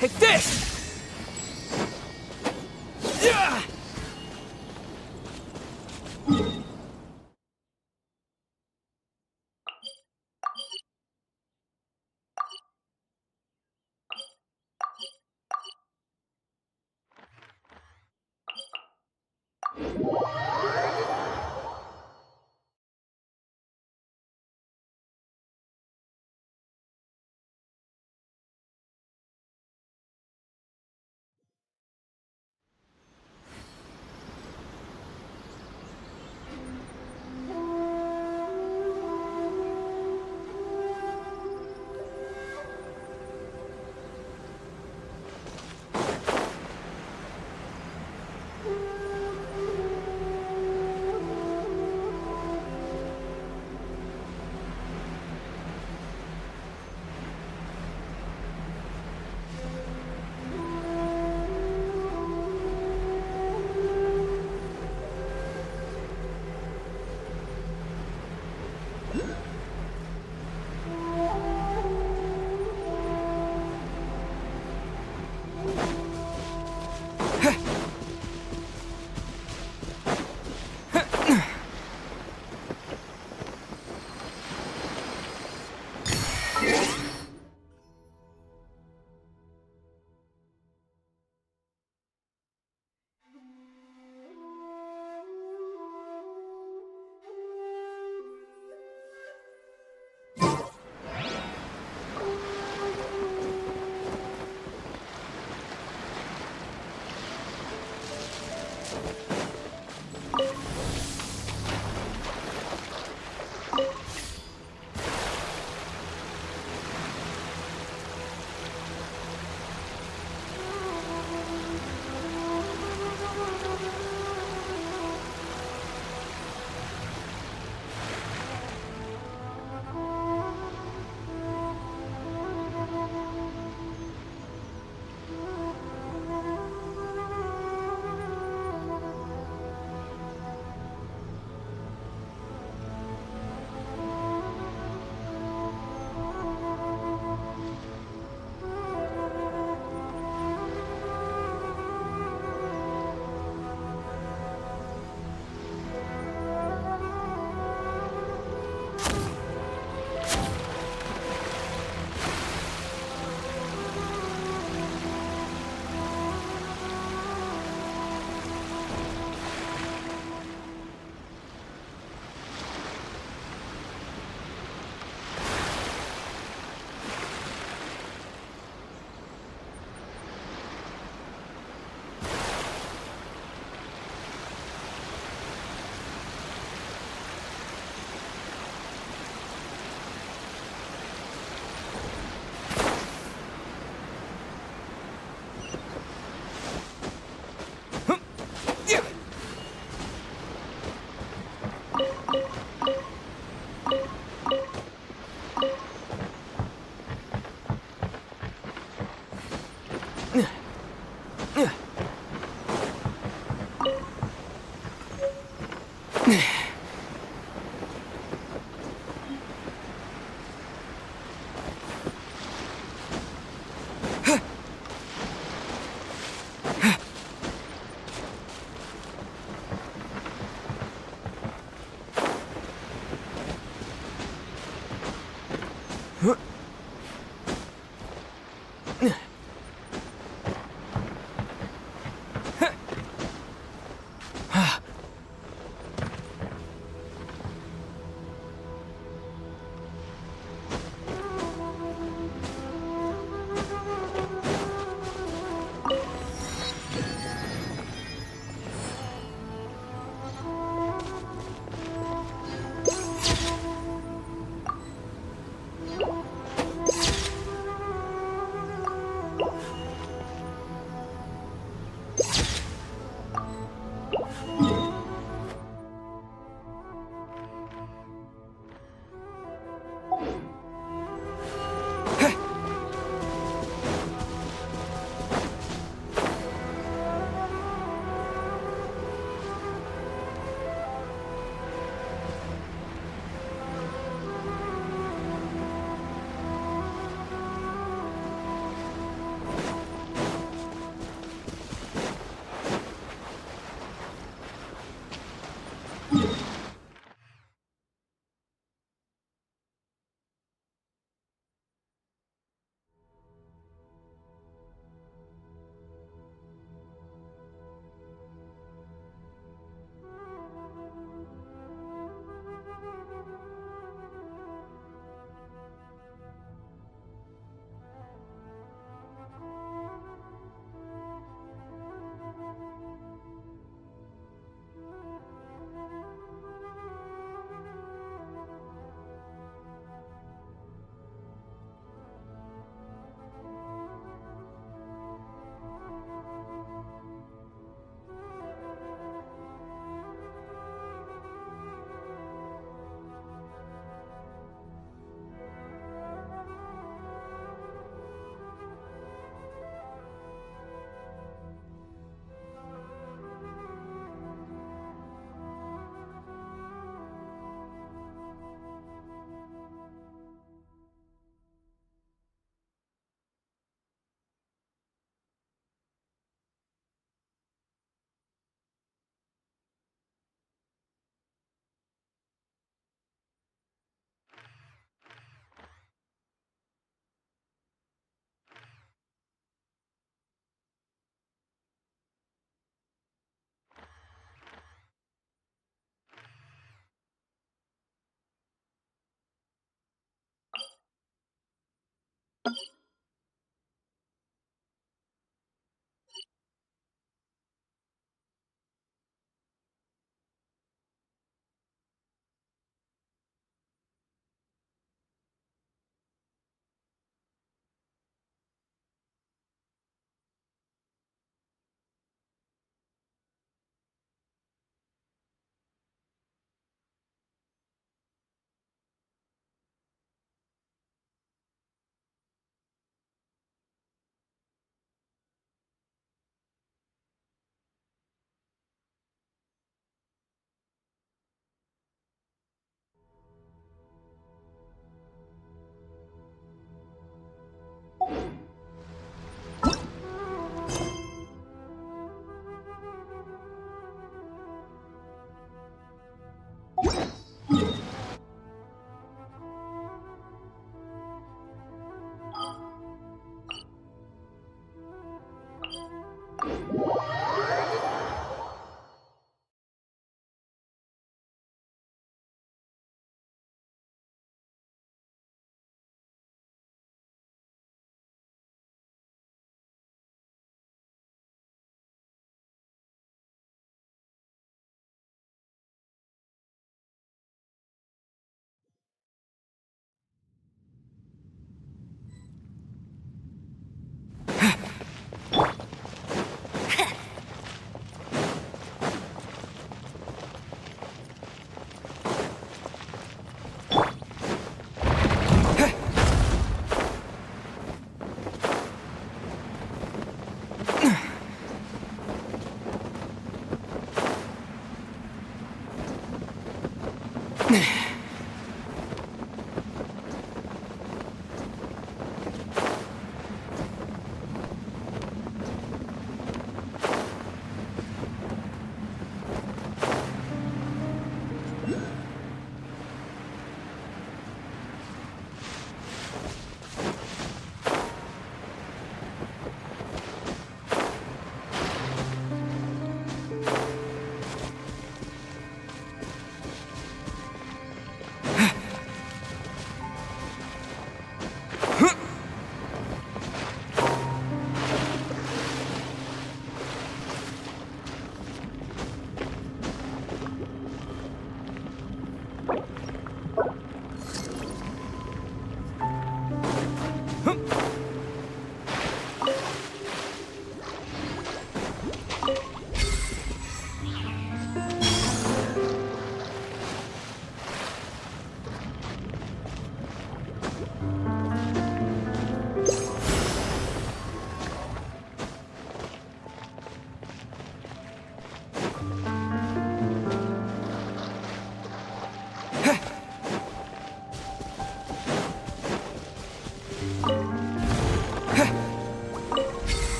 Take this! Yeah!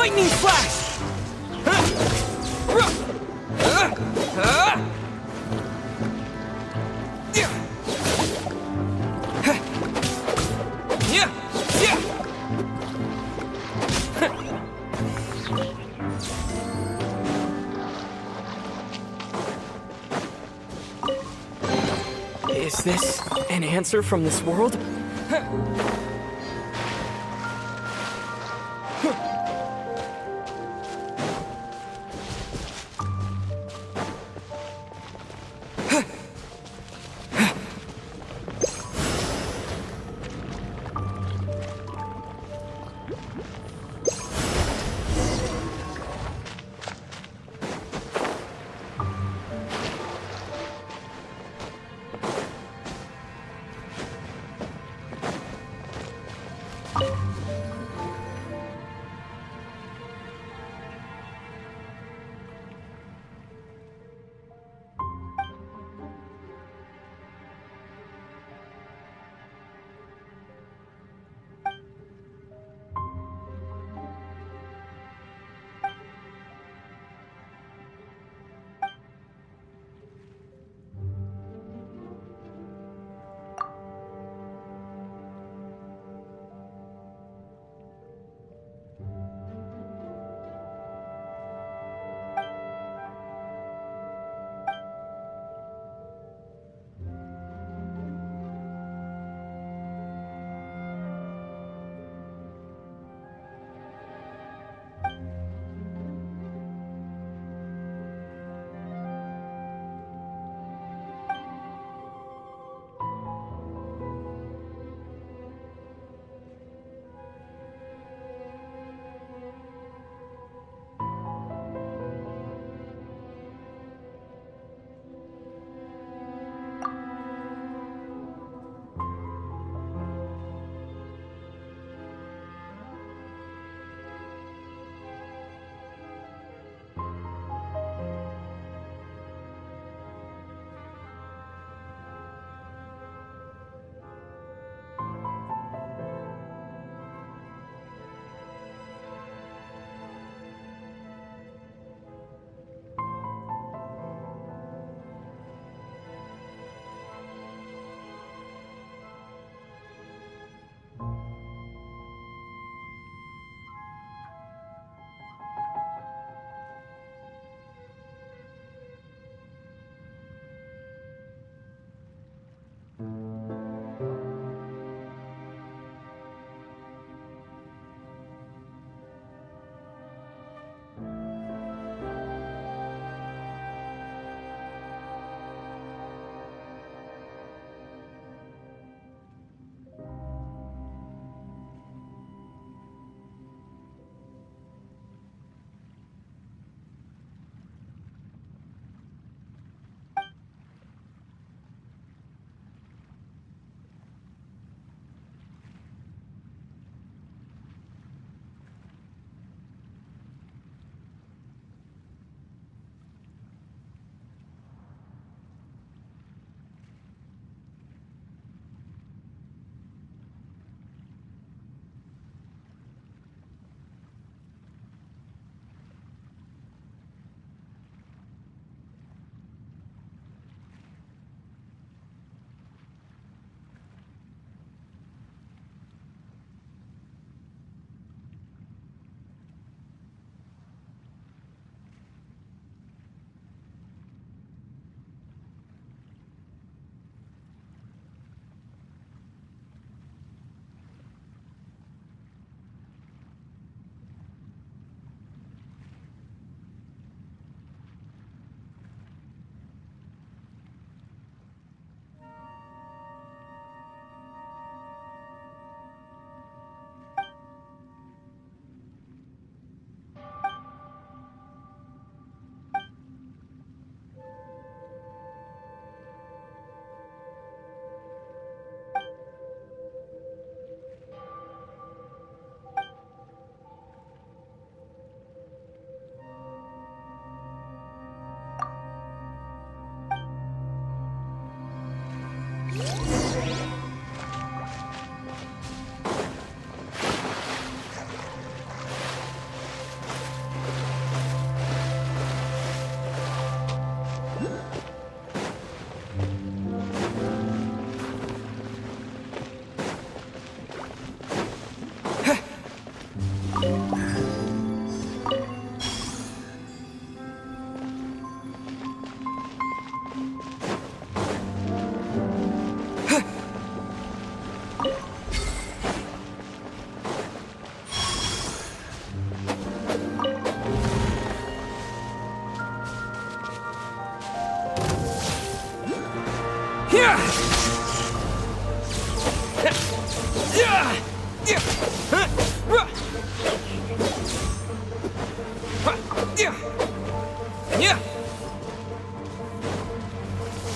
Lightning flash! Is this an answer from this world?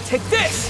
Take this!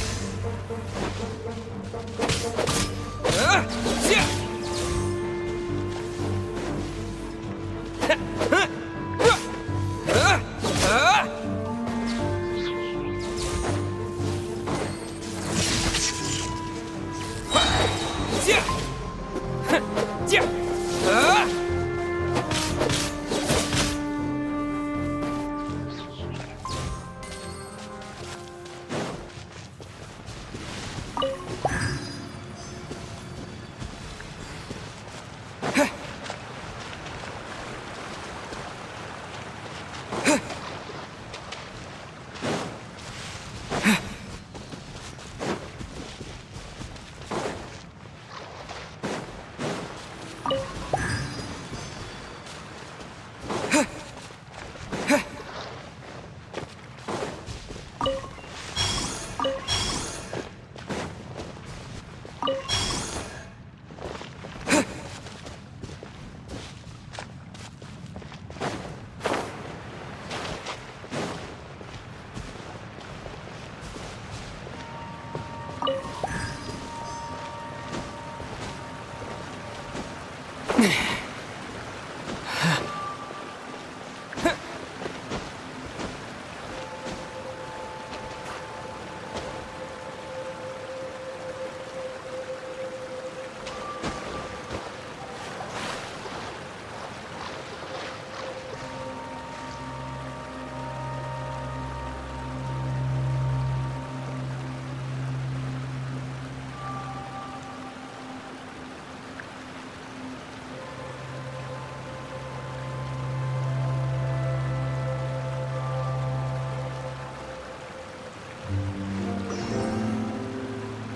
Take over this!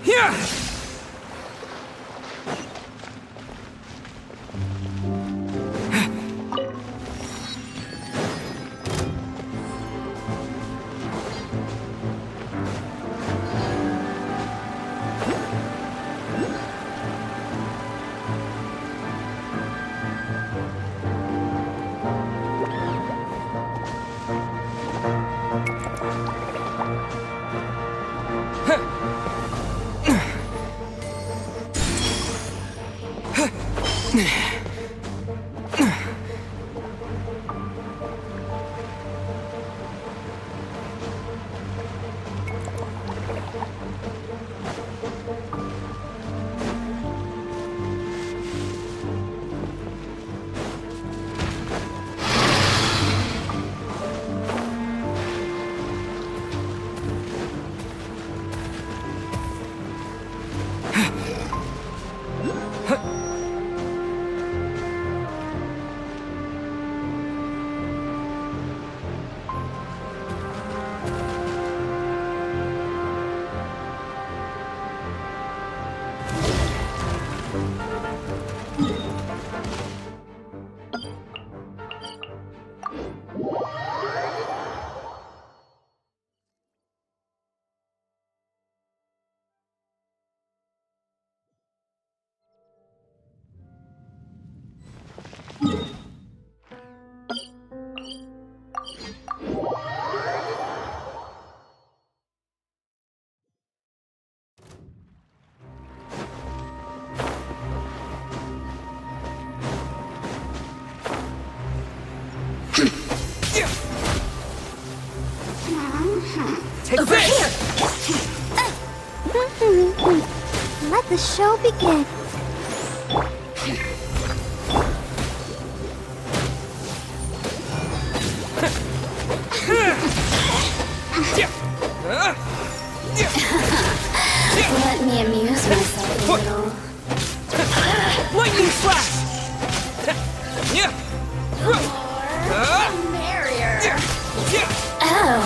Here! Let the show begin. Let me amuse myself a little. Lightning slash! The merrier. Oh,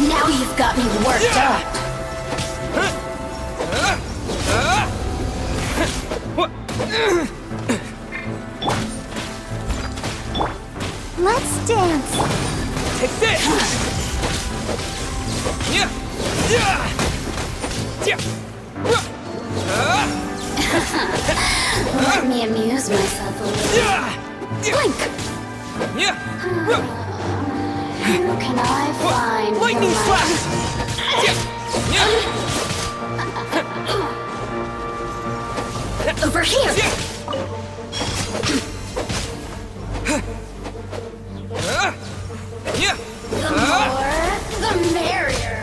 now you've got me worked up. Let's dance. Take this! Let me amuse myself a little. Blink! Who can I find? Lightning for slash! Over here! The more, the merrier.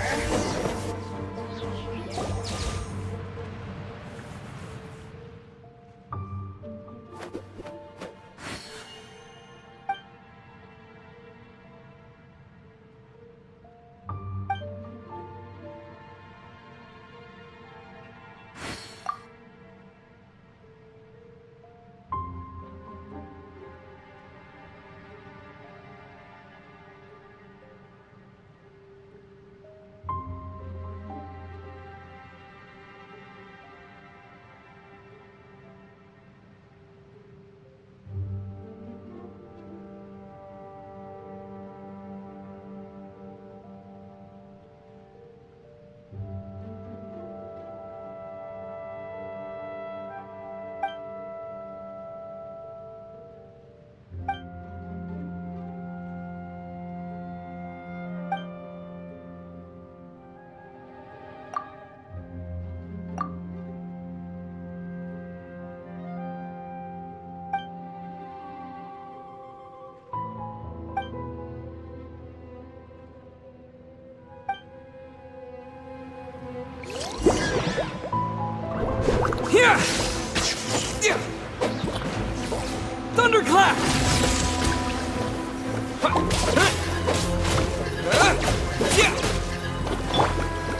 Thunderclap!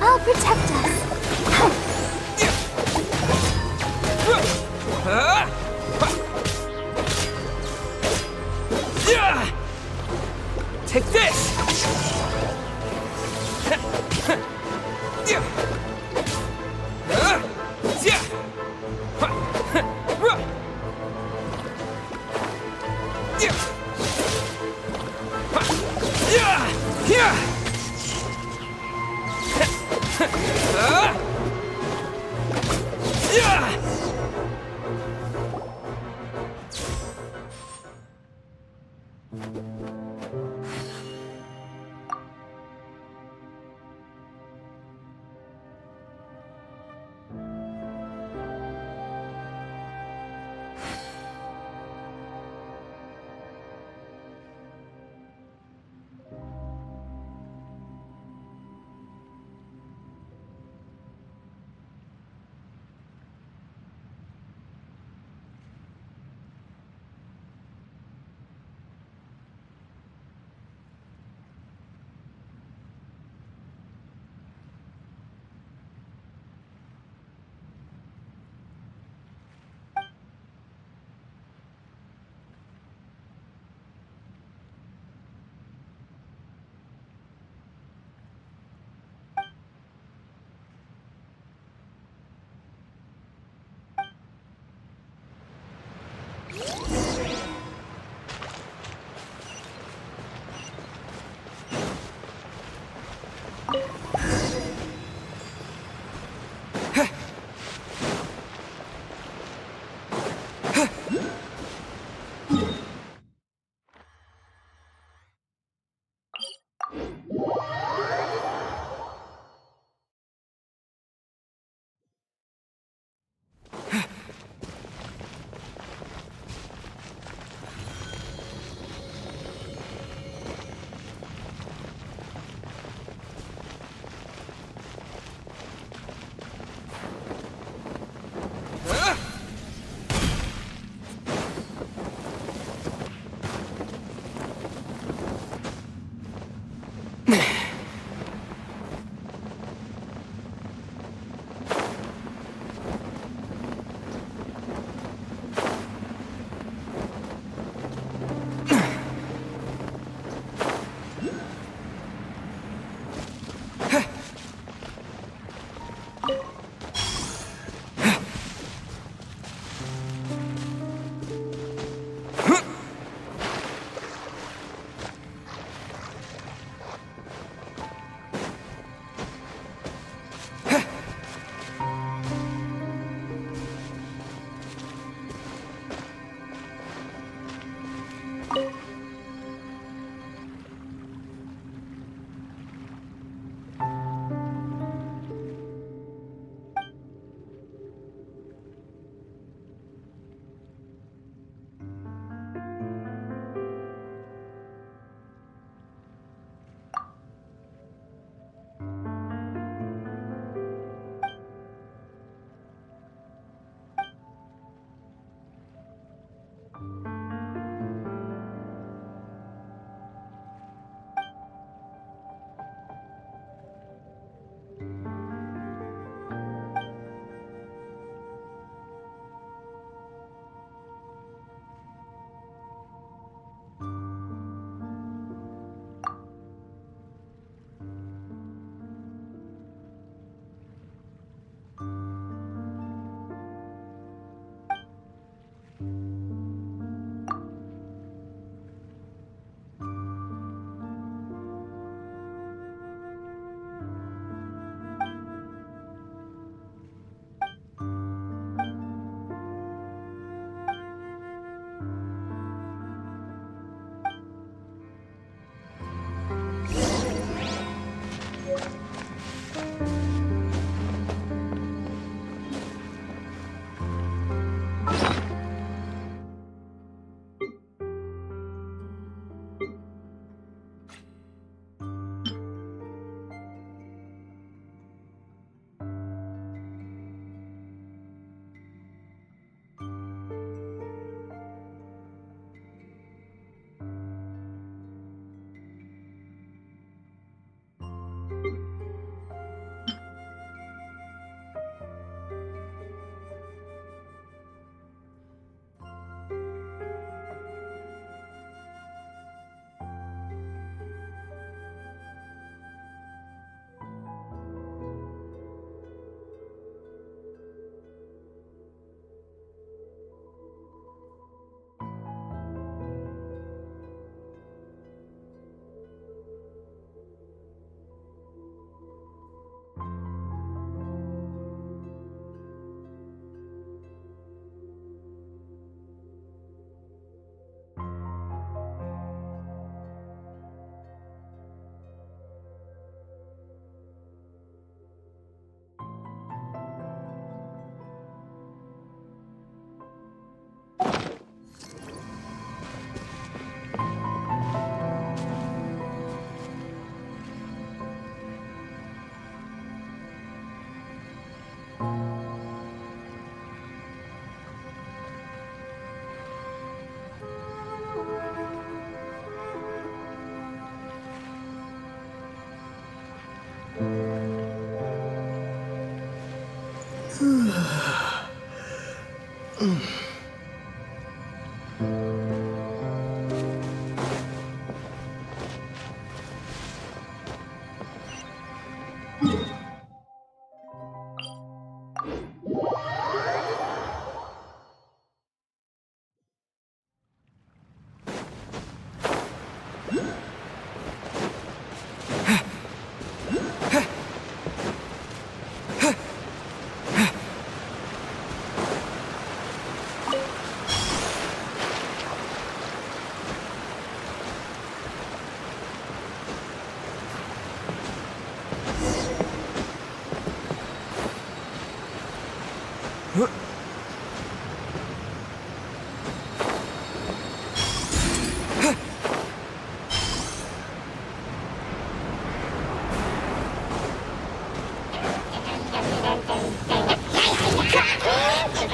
I'll protect us. Take this!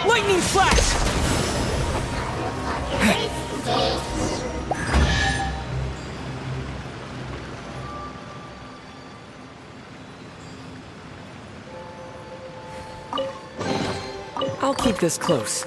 Lightning flash! I'll keep this close.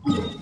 Yeah.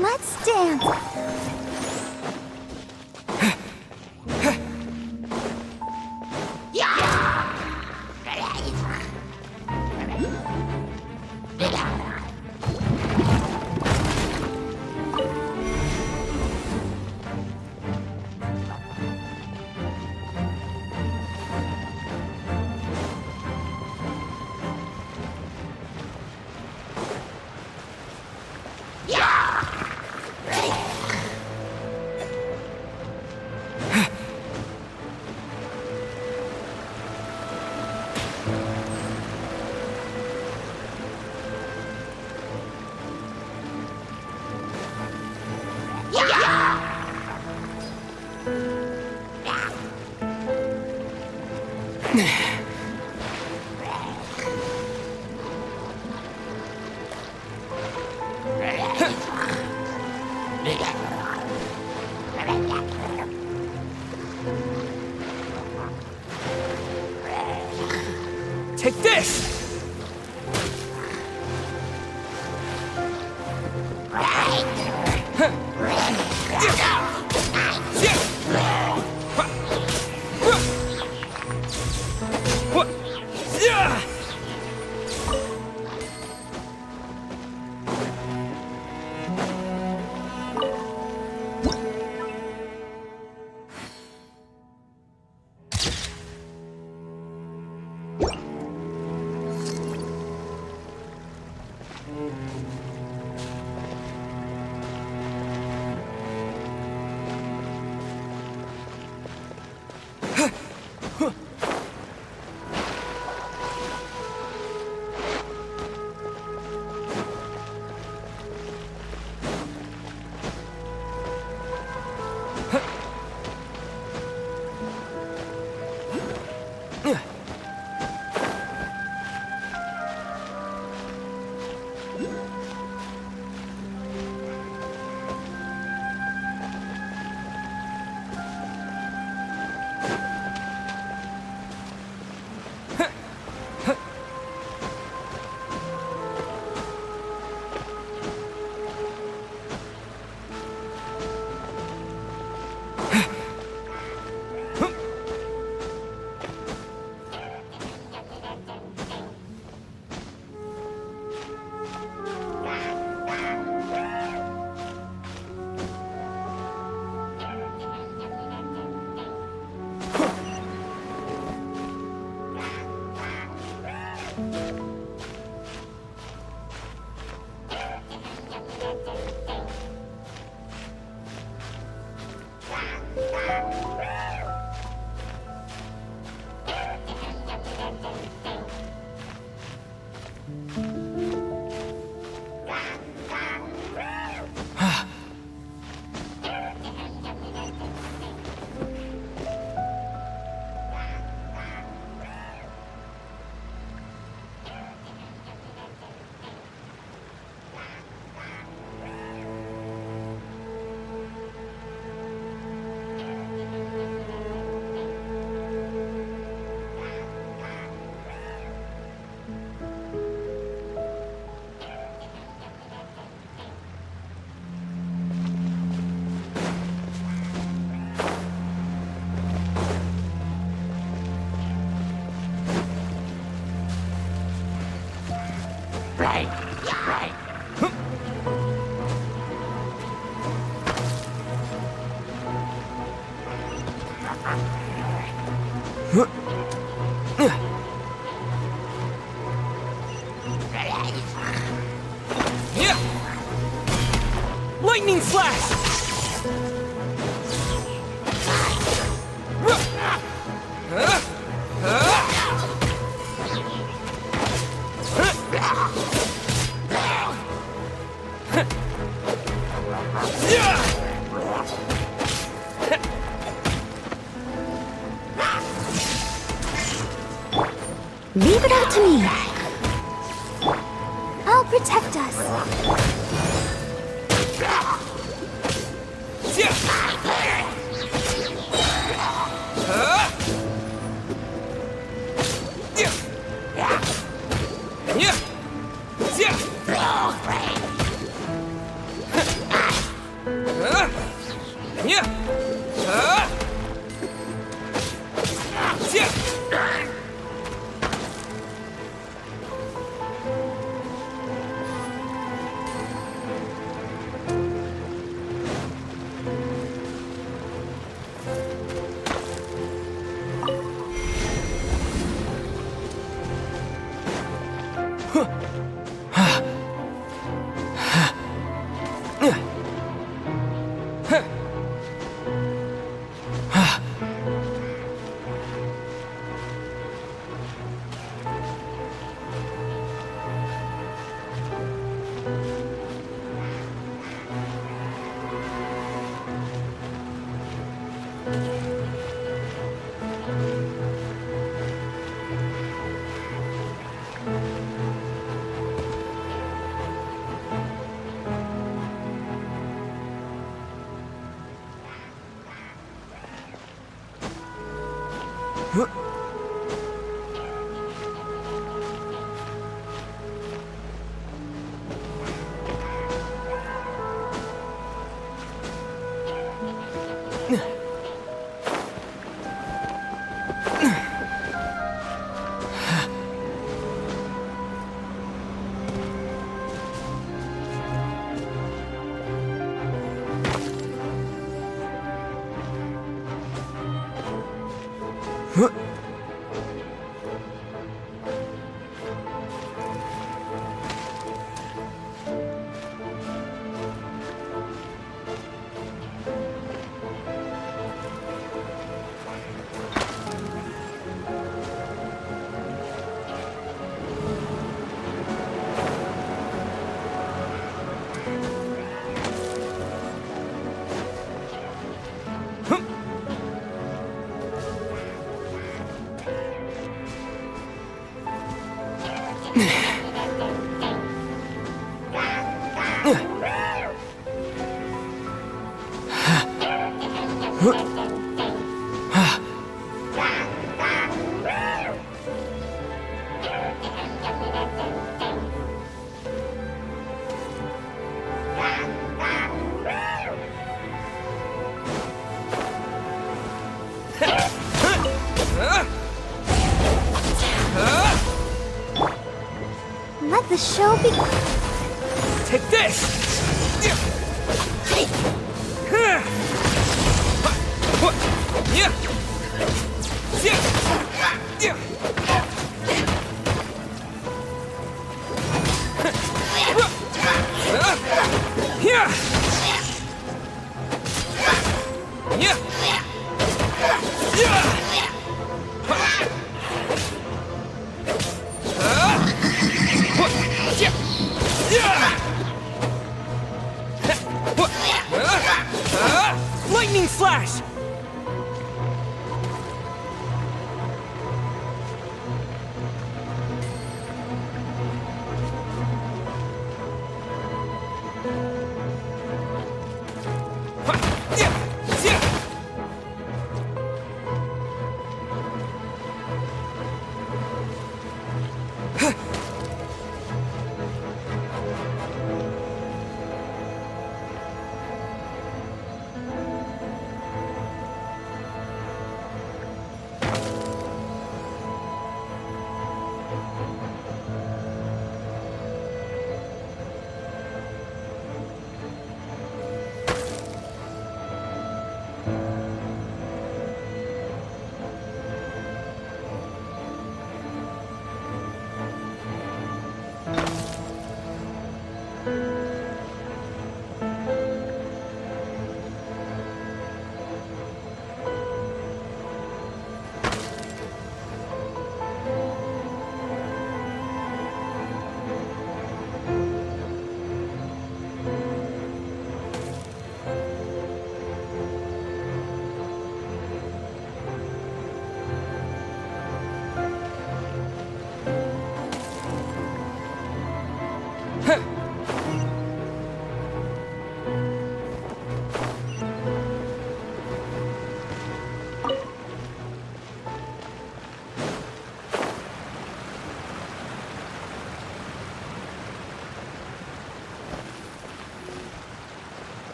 Let's dance. Take this! Lightning flash! Leave it out to me. I'll protect us. Let the show begin. Take this! Lightning slash!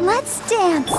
Let's dance.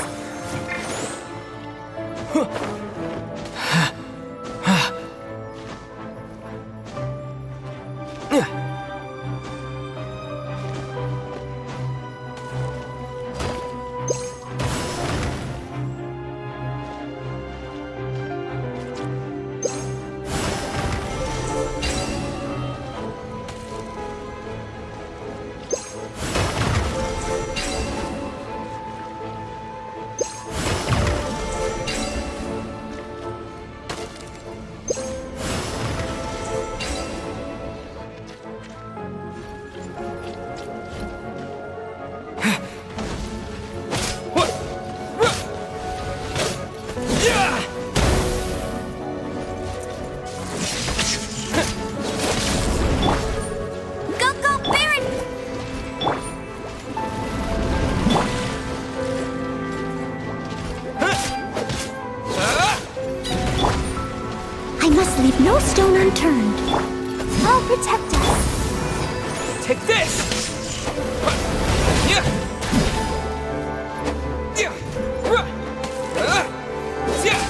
I must leave no stone unturned. I'll protect us. Take this! Yeah! Yeah! Yeah!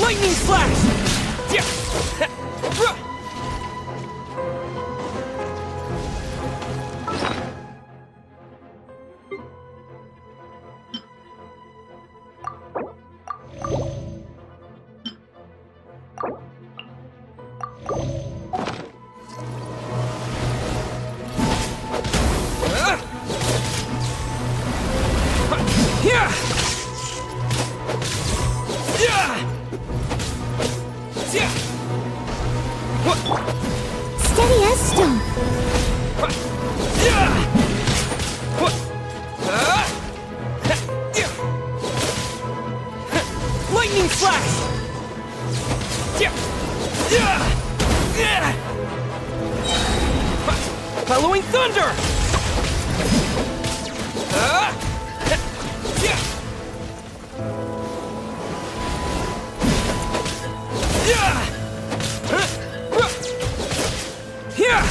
Lightning flash! Yeah! Yeah! Yeah! Yeah! What? Steady as stone. Yeah! What? Yeah! Lightning flash! Yeah! Yeah! Yeah! Bellowing thunder! Yeah! Yeah! Yeah!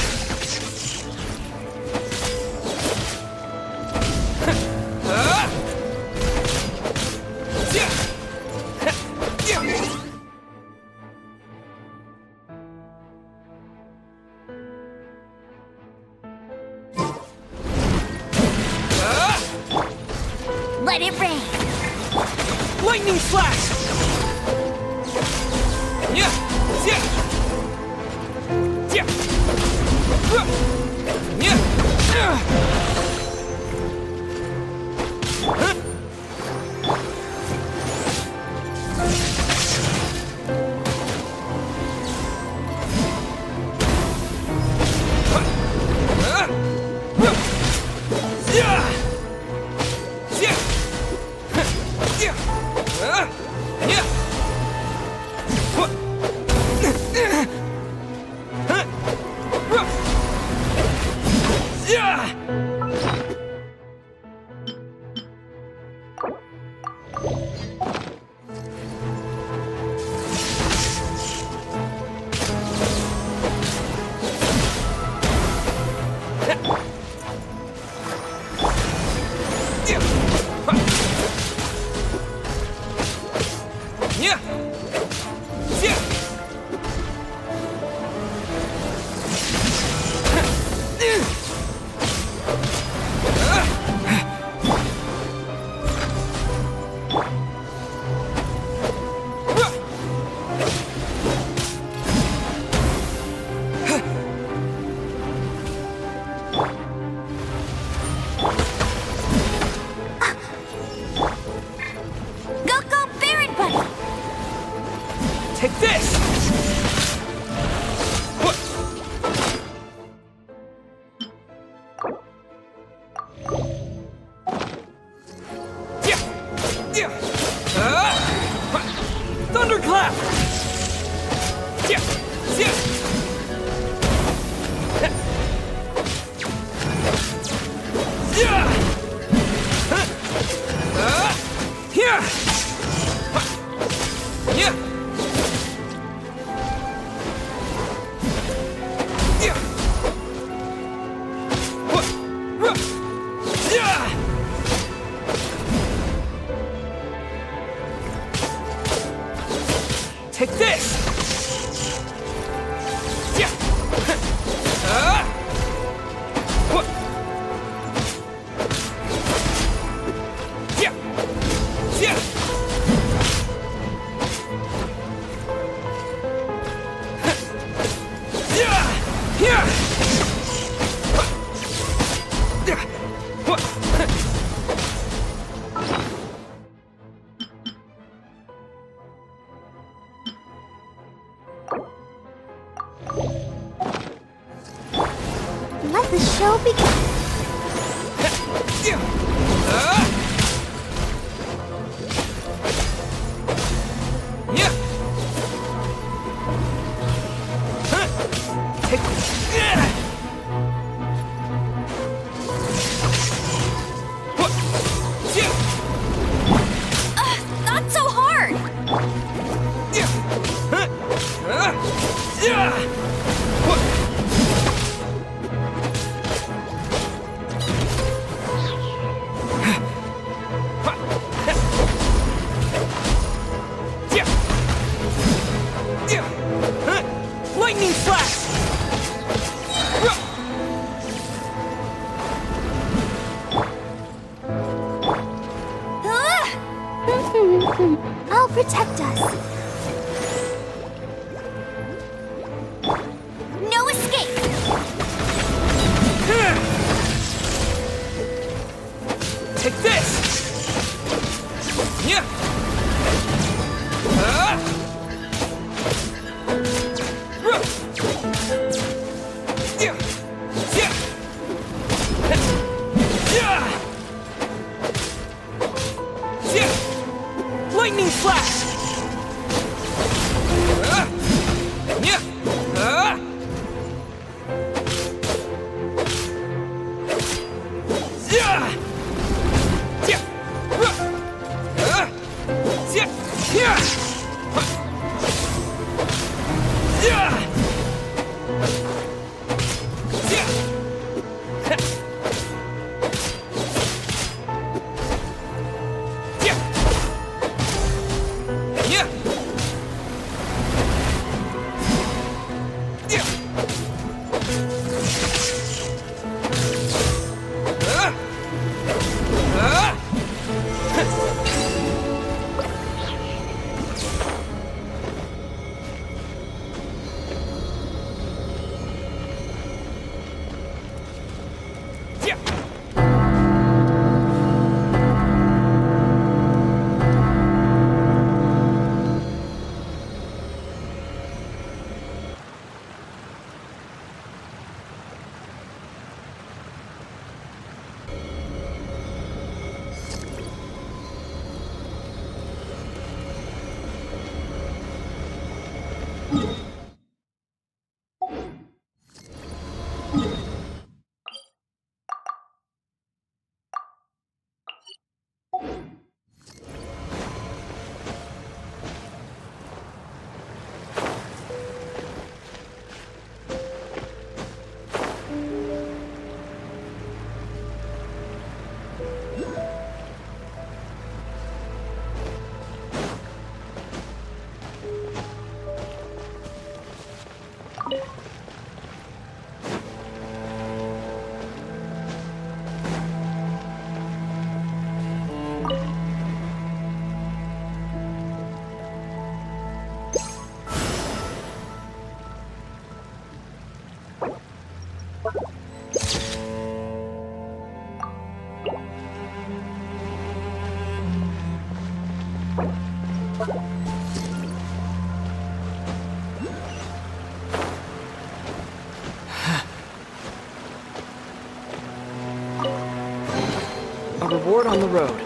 Let it rain. Lightning flash! Yeah! Yeah! Yeah! Yeah! Go, Baron Buddy! Take this! What? Yeah! Yeah! Thunderclap! Yeah! Yeah! Yeah! Yeah! Yeah! Yeah! What? Yeah! Take this! Yeah! What? Yeah! Yeah! Yeah! Yeah! What? Let the show begin. I'll protect us. No escape! Take this! Yeah! Lightning slash! A reward on the road.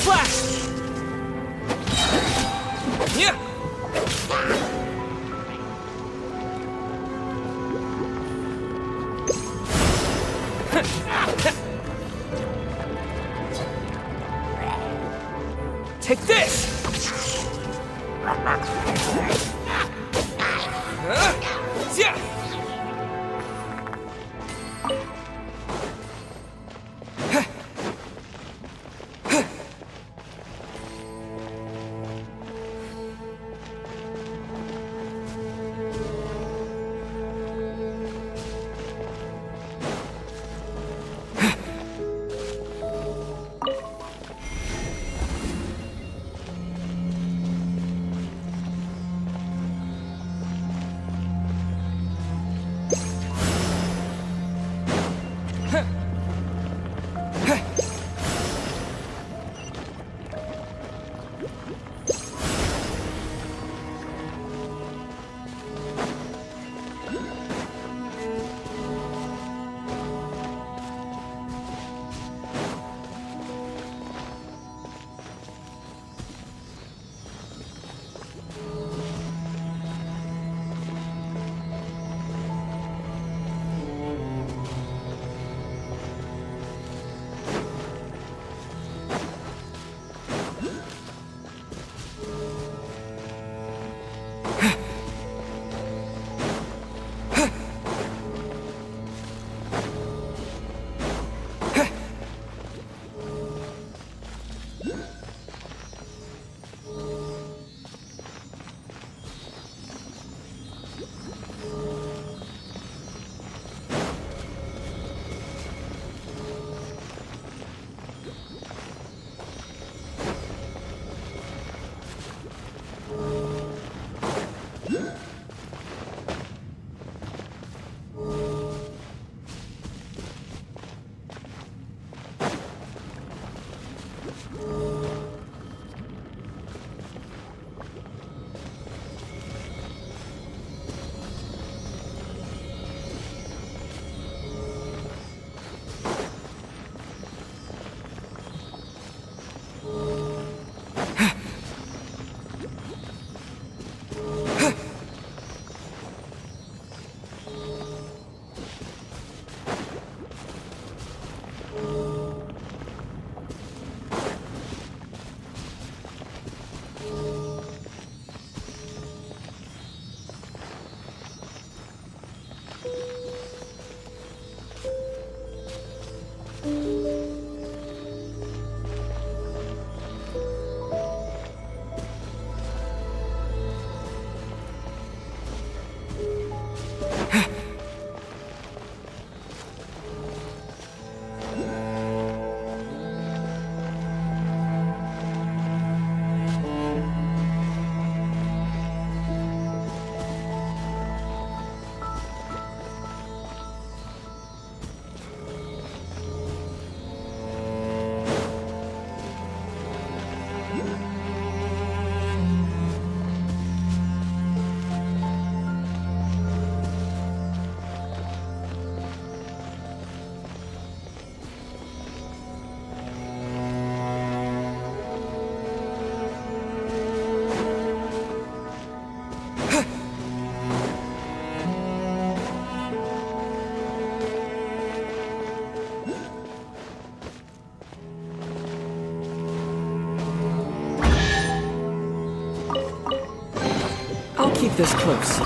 Slash! Yeah! Take this! Yeah! I'll keep this close.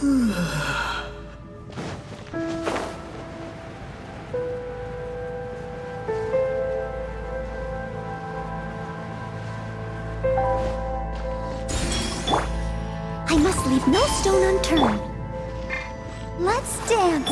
I must leave no stone unturned. Let's dance.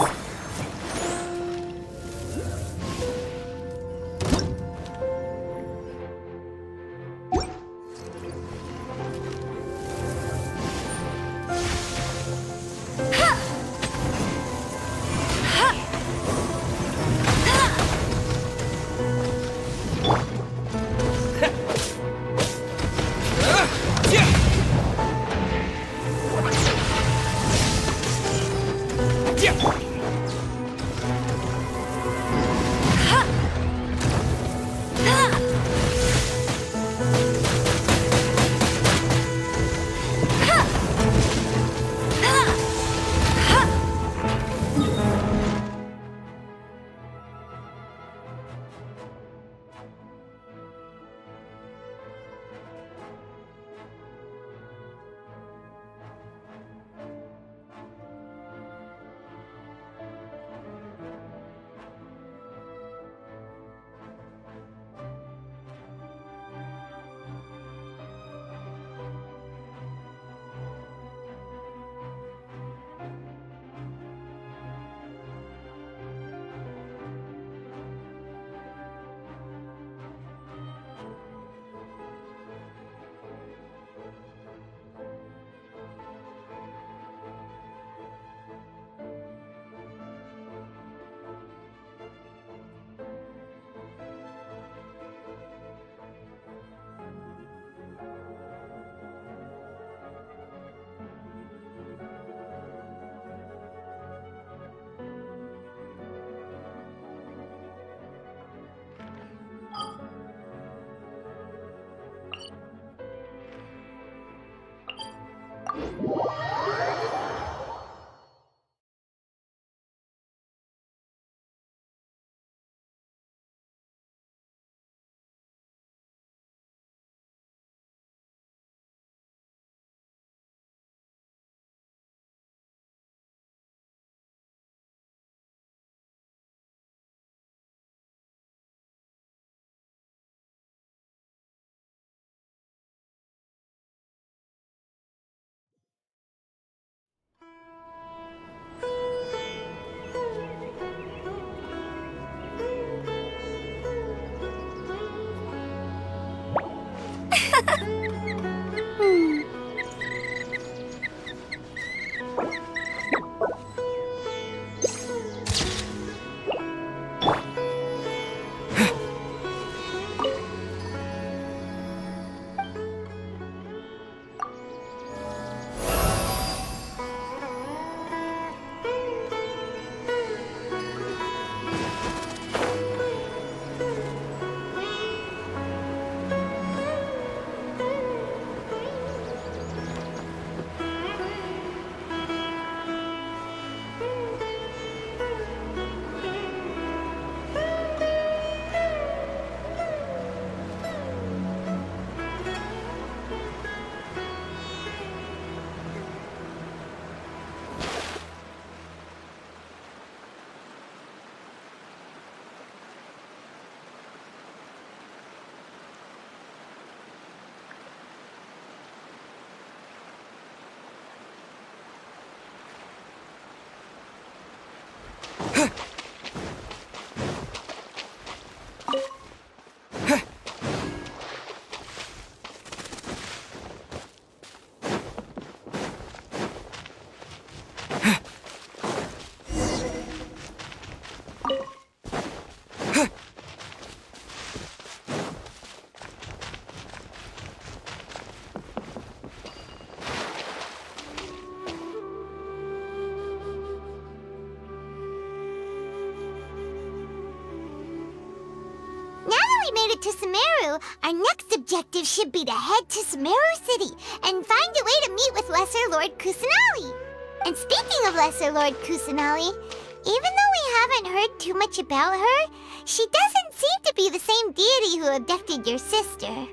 To Sumeru, our next objective should be to head to Sumeru City and find a way to meet with Lesser Lord Kusanali. And speaking of Lesser Lord Kusanali, even though we haven't heard too much about her, she doesn't seem to be the same deity who abducted your sister.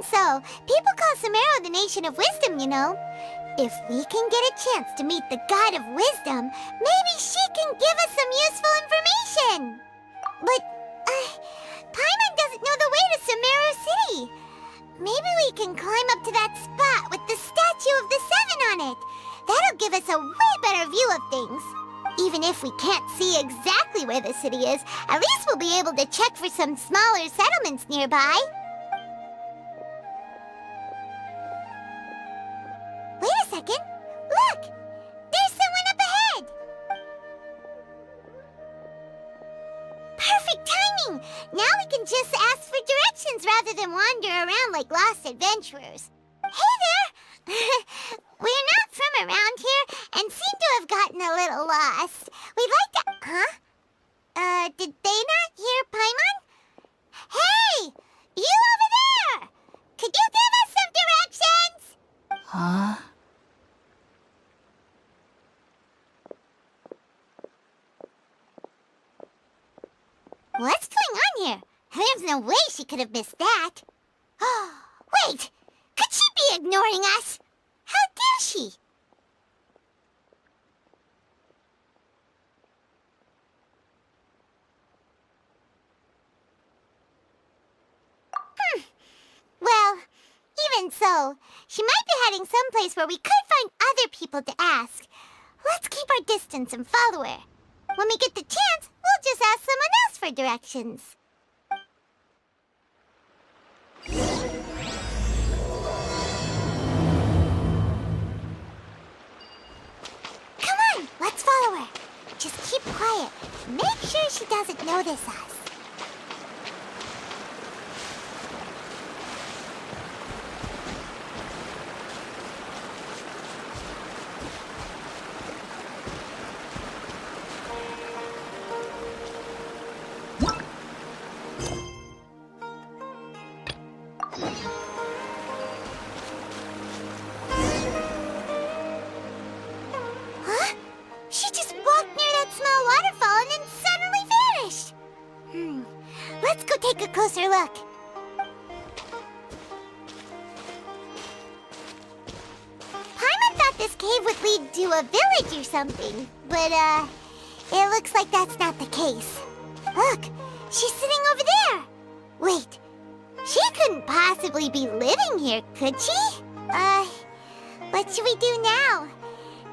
Even so, people call Sumeru the nation of wisdom, you know. If we can get a chance to meet the god of wisdom, maybe she can give us some useful information. But, Paimon doesn't know the way to Sumeru City. Maybe we can climb up to that spot with the statue of the Seven on it. That'll give us a way better view of things. Even if we can't see exactly where the city is, at least we'll be able to check for some smaller settlements nearby. Wait a second. Look! There's someone up ahead! Perfect timing! Now we can just ask for directions rather than wander around like lost adventurers. Hey there! We're not from around here and seem to have gotten a little lost. We'd like to... Huh? Did they not hear Paimon? Hey! You over there! Could you give us some directions? Huh? What's going on here? There's no way she could have missed that. Wait! Could she be ignoring us? How dare she? Well, even so, she might be heading someplace where we could find other people to ask. Let's keep our distance and follow her. When we get the chance, we'll just ask someone else for directions. Come on, let's follow her. Just keep quiet. Make sure she doesn't notice us. Huh? She just walked near that small waterfall and then suddenly vanished. Let's go take a closer look. Paimon thought this cave would lead to a village or something, but, it looks like that's not the case. Look, she's sitting over there. Wait, she couldn't possibly be living here, could she? What should we do now?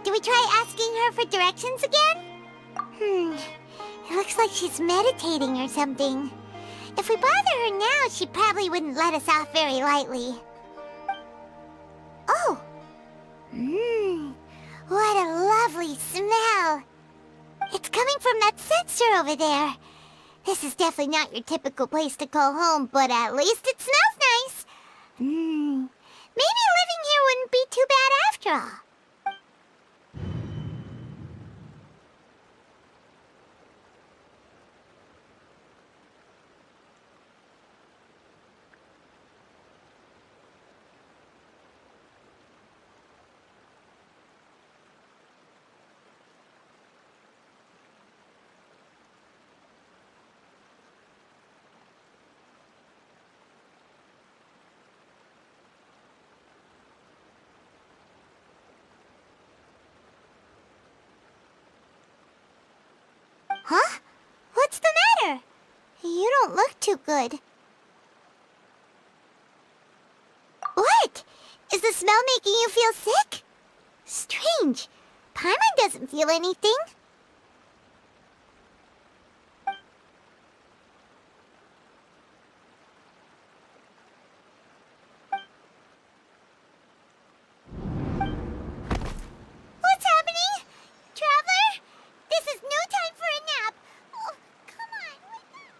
Do we try asking her for directions again? It looks like she's meditating or something. If we bother her now, she probably wouldn't let us off very lightly. Oh! What a lovely smell! It's coming from that sensor over there. This is definitely not your typical place to call home, but at least it smells nice. Maybe living here wouldn't be too bad after all. Huh? What's the matter? You don't look too good. What? Is the smell making you feel sick? Strange. Paimon doesn't feel anything. What's happening? Traveler? This is no time for a nap. Oh, come on, wake up.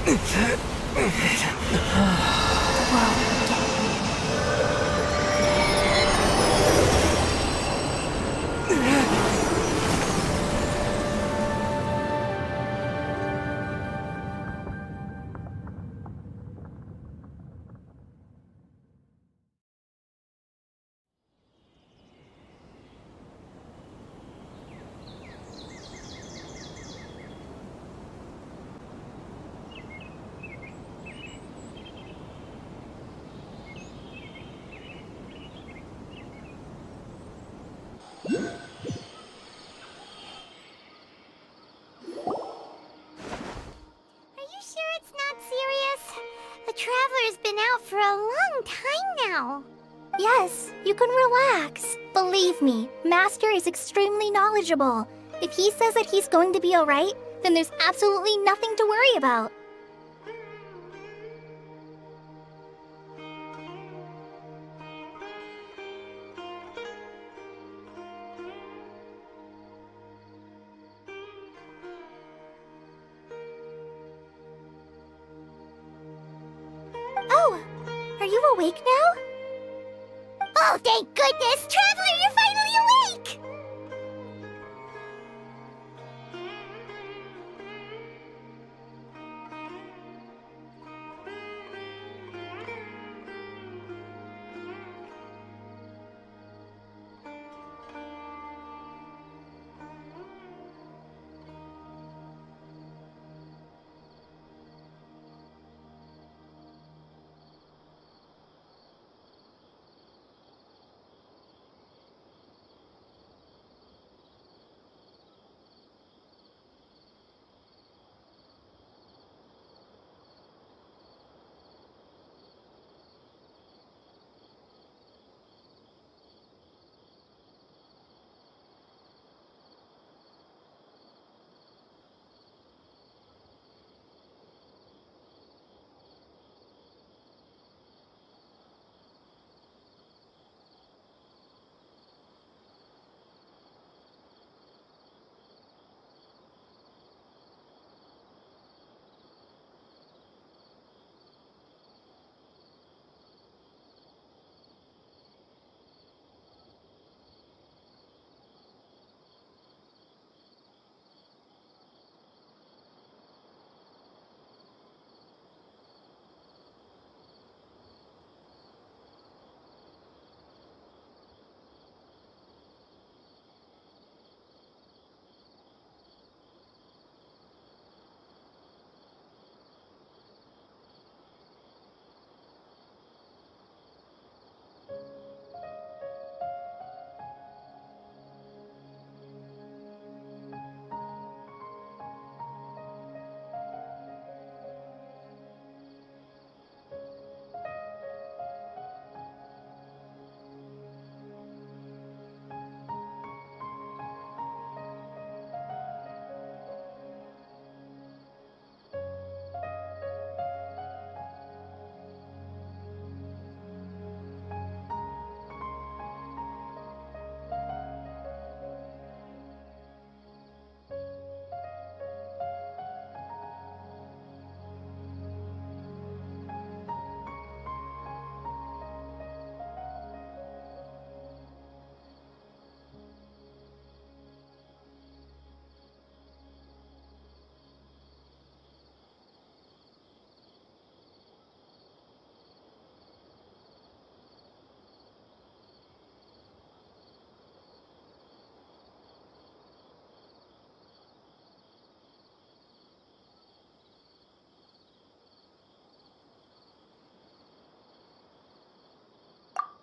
Are you sure it's not serious? The Traveler's been out for a long time now. Yes, you can relax. Believe me, Master is extremely knowledgeable. If he says that he's going to be alright, then there's absolutely nothing to worry about. Oh, are you awake now? Oh, thank goodness! Traveler, you're finally awake!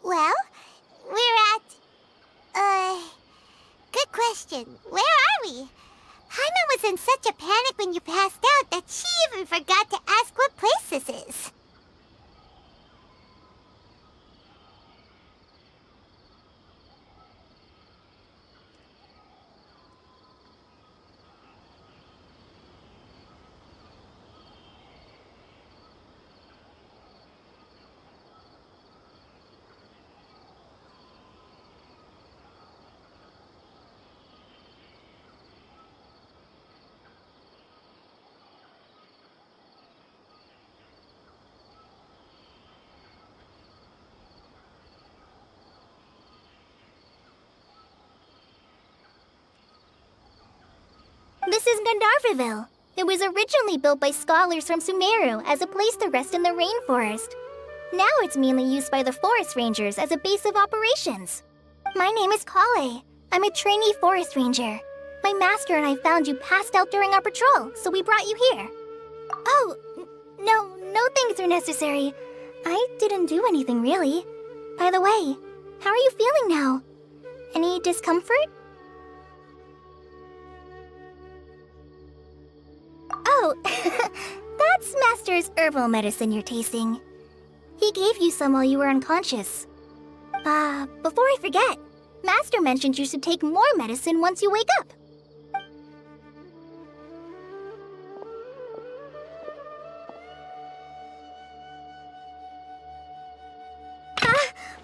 Well, we're at... Good question. Where are we? Hyman was in such a panic when you passed out that she even forgot to ask what place this is. This is Gandharvaville. It was originally built by scholars from Sumeru as a place to rest in the rainforest. Now it's mainly used by the forest rangers as a base of operations. My name is Kale. I'm a trainee forest ranger. My master and I found you passed out during our patrol, so we brought you here. Oh, no thanks are necessary. I didn't do anything really. By the way, how are you feeling now? Any discomfort? Oh, that's Master's herbal medicine you're tasting. He gave you some while you were unconscious. Before I forget, Master mentioned you should take more medicine once you wake up.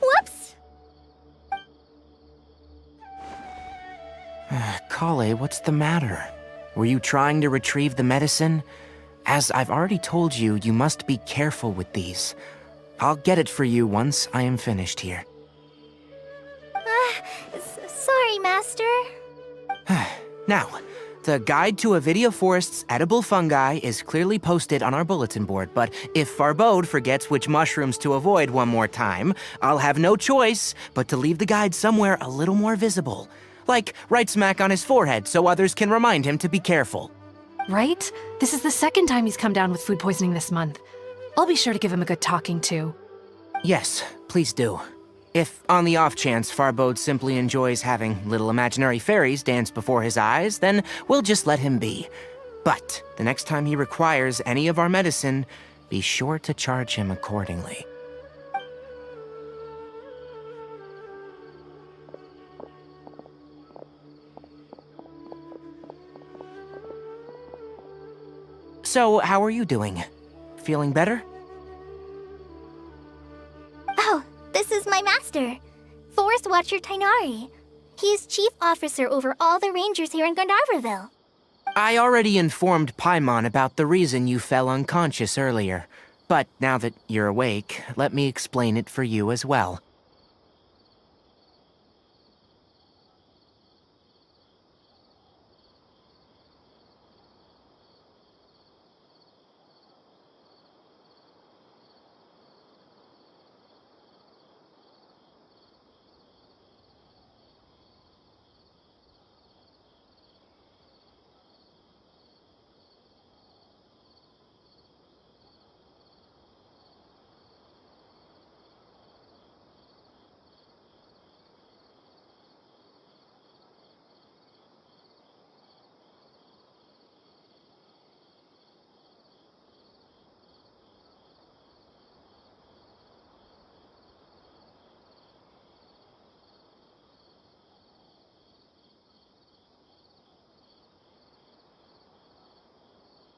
Whoops! Kale, what's the matter? Were you trying to retrieve the medicine? As I've already told you, you must be careful with these. I'll get it for you once I am finished here. Sorry, Master. Now, the guide to Avidia Forest's edible fungi is clearly posted on our bulletin board, but if Farbode forgets which mushrooms to avoid one more time, I'll have no choice but to leave the guide somewhere a little more visible. Like right smack on his forehead so others can remind him to be careful. Right? This is the second time he's come down with food poisoning this month. I'll be sure to give him a good talking to. Yes, please do. If, on the off chance, Farbode simply enjoys having little imaginary fairies dance before his eyes, then we'll just let him be. But the next time he requires any of our medicine, be sure to charge him accordingly. So, how are you doing? Feeling better? Oh, this is my master, Forest Watcher Tainari. He is chief officer over all the rangers here in Gandharvaville. I already informed Paimon about the reason you fell unconscious earlier. But now that you're awake, let me explain it for you as well.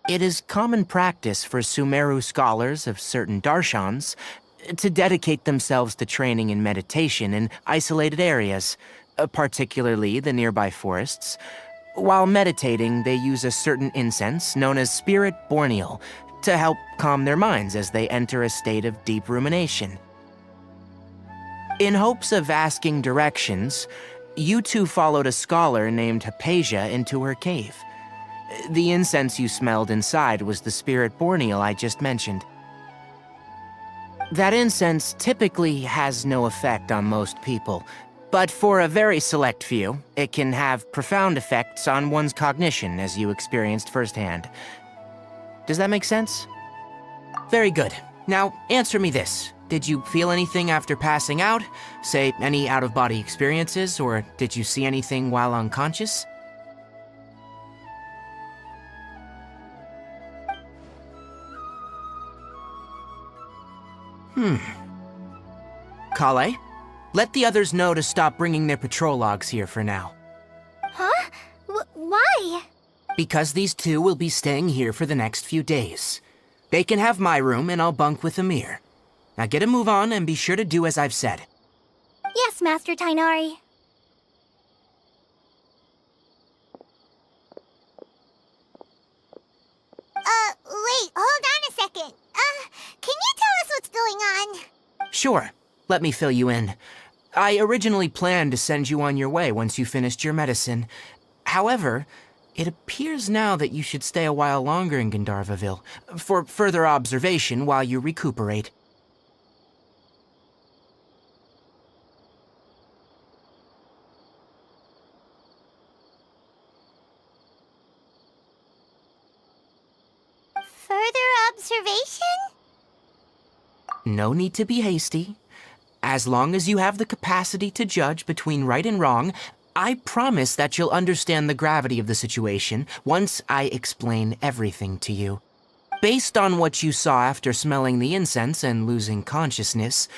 It is common practice for Sumeru scholars of certain darshans to dedicate themselves to training in meditation in isolated areas, particularly the nearby forests. While meditating, they use a certain incense known as spirit borneal to help calm their minds as they enter a state of deep rumination. In hopes of asking directions, you two followed a scholar named Hypatia into her cave. The incense you smelled inside was the spirit borneal I just mentioned. That incense typically has no effect on most people, but for a very select few, it can have profound effects on one's cognition, as you experienced firsthand. Does that make sense? Very good. Now, answer me this. Did you feel anything after passing out? Say, any out-of-body experiences, or did you see anything while unconscious? Kale, let the others know to stop bringing their patrol logs here for now. Huh? Why? Because these two will be staying here for the next few days. They can have my room and I'll bunk with Amir. Now get a move on and be sure to do as I've said. Yes, Master Tainari. Wait, hold on a second. Can you tell us what's going on? Sure, let me fill you in. I originally planned to send you on your way once you finished your medicine. However, It appears now that you should stay a while longer in Gandharvaville for further observation while you recuperate. Further observation? No need to be hasty. As long as you have the capacity to judge between right and wrong, I promise that you'll understand the gravity of the situation once I explain everything to you. Based on what you saw after smelling the incense and losing consciousness,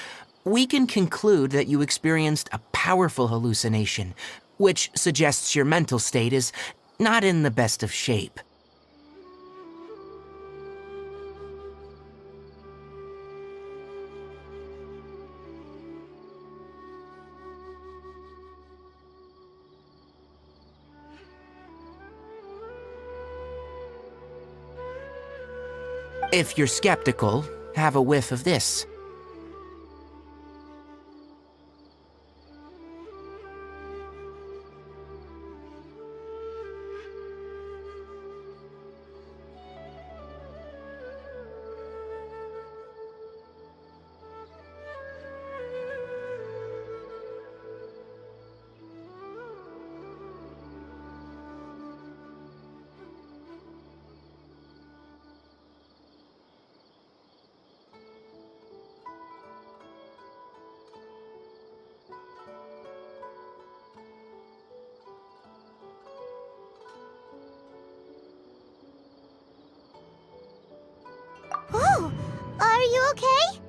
we can conclude that you experienced a powerful hallucination, which suggests your mental state is not in the best of shape. If you're skeptical, have a whiff of this. Oh, are you okay?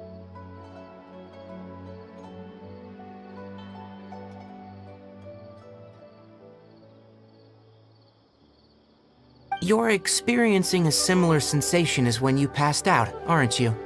You're experiencing a similar sensation as when you passed out, aren't you?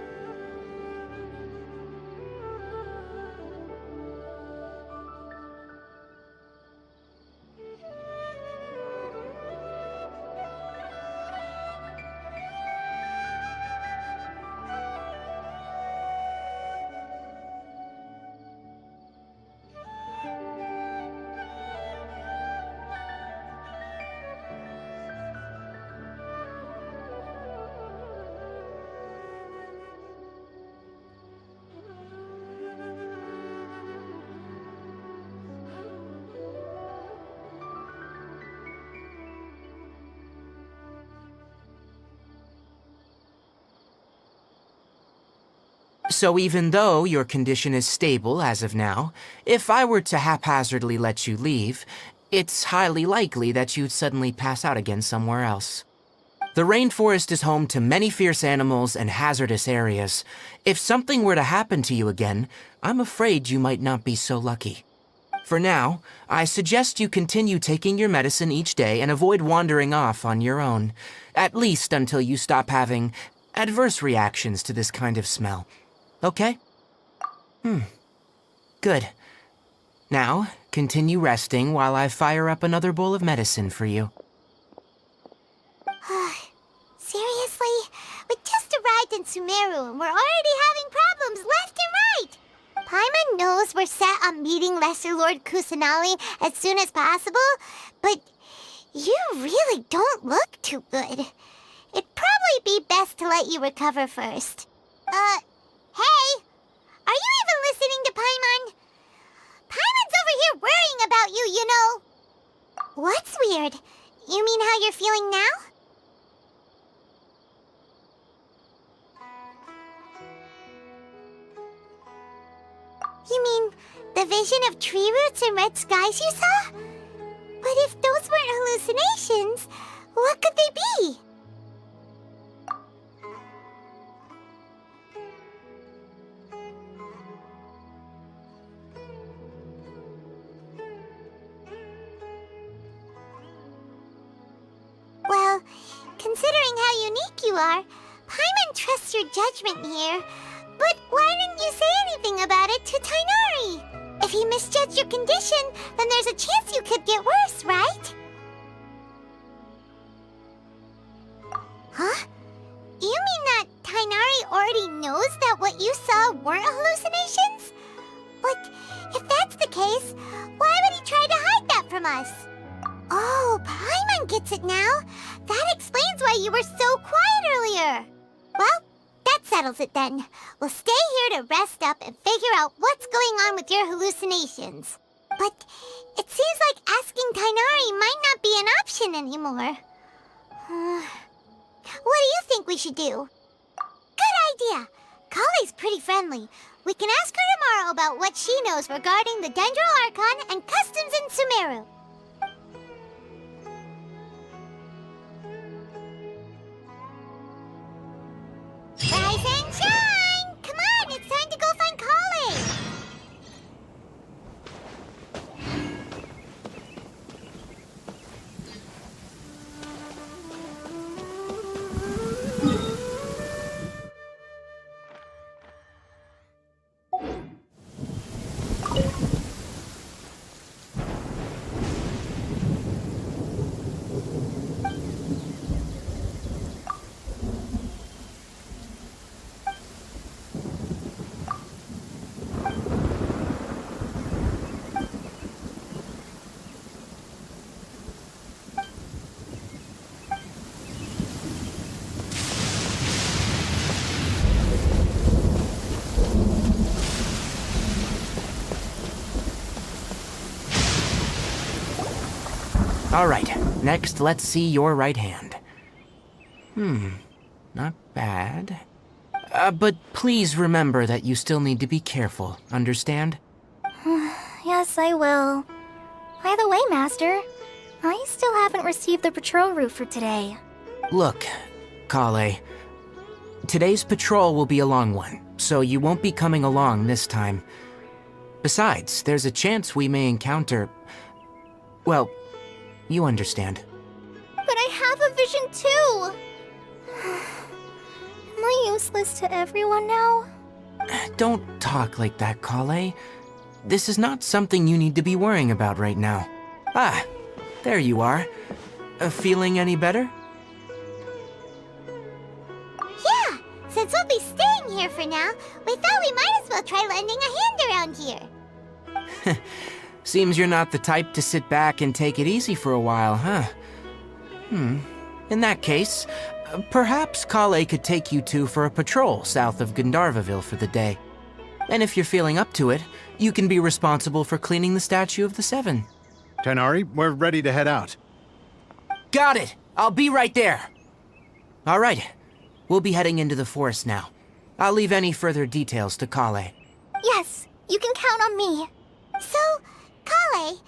So even though your condition is stable as of now, if I were to haphazardly let you leave, it's highly likely that you'd suddenly pass out again somewhere else. The rainforest is home to many fierce animals and hazardous areas. If something were to happen to you again, I'm afraid you might not be so lucky. For now, I suggest you continue taking your medicine each day and avoid wandering off on your own, at least until you stop having adverse reactions to this kind of smell. Okay? Good. Now, continue resting while I fire up another bowl of medicine for you. Seriously? We just arrived in Sumeru and we're already having problems left and right! Paimon knows we're set on meeting Lesser Lord Kusanali as soon as possible, but you really don't look too good. It'd probably be best to let you recover first. Hey! Are you even listening to Paimon? Paimon's over here worrying about you, you know. What's weird? You mean how you're feeling now? You mean the vision of tree roots and red skies you saw? But if those weren't hallucinations, what could they be? Well, considering how unique you are, Paimon trusts your judgment here. But why didn't you say anything about it to Tainari? If he misjudged your condition, then there's a chance you could get worse, right? Huh? You mean that Tainari already knows that what you saw weren't hallucinations? But if that's the case, why would he try to hide that from us? Oh, Paimon gets it now. That explains why you were so quiet earlier. Well, that settles it then. We'll stay here to rest up and figure out what's going on with your hallucinations. But it seems like asking Tainari might not be an option anymore. What do you think we should do? Good idea. Kale's pretty friendly. We can ask her tomorrow about what she knows regarding the Dendro Archon and customs in Sumeru. Rise and shine! Come on, it's time to go find Kale! All right, next let's see your right hand. Not bad. But please remember that you still need to be careful, understand? Yes, I will. By the way, Master, I still haven't received the patrol route for today. Look, Kale, today's patrol will be a long one, so you won't be coming along this time. Besides, there's a chance we may encounter... well, you understand. But I have a vision too! Am I useless to everyone now? Don't talk like that, Kale. This is not something you need to be worrying about right now. Ah, there you are. Feeling any better? Yeah, since we'll be staying here for now, we thought we might as well try lending a hand around here. Seems you're not the type to sit back and take it easy for a while, huh? In that case, perhaps Kale could take you two for a patrol south of Gandharvaville for the day. And if you're feeling up to it, you can be responsible for cleaning the Statue of the Seven. Tainari, we're ready to head out. Got it! I'll be right there! All right, we'll be heading into the forest now. I'll leave any further details to Kale. Yes, you can count on me. So, Kale,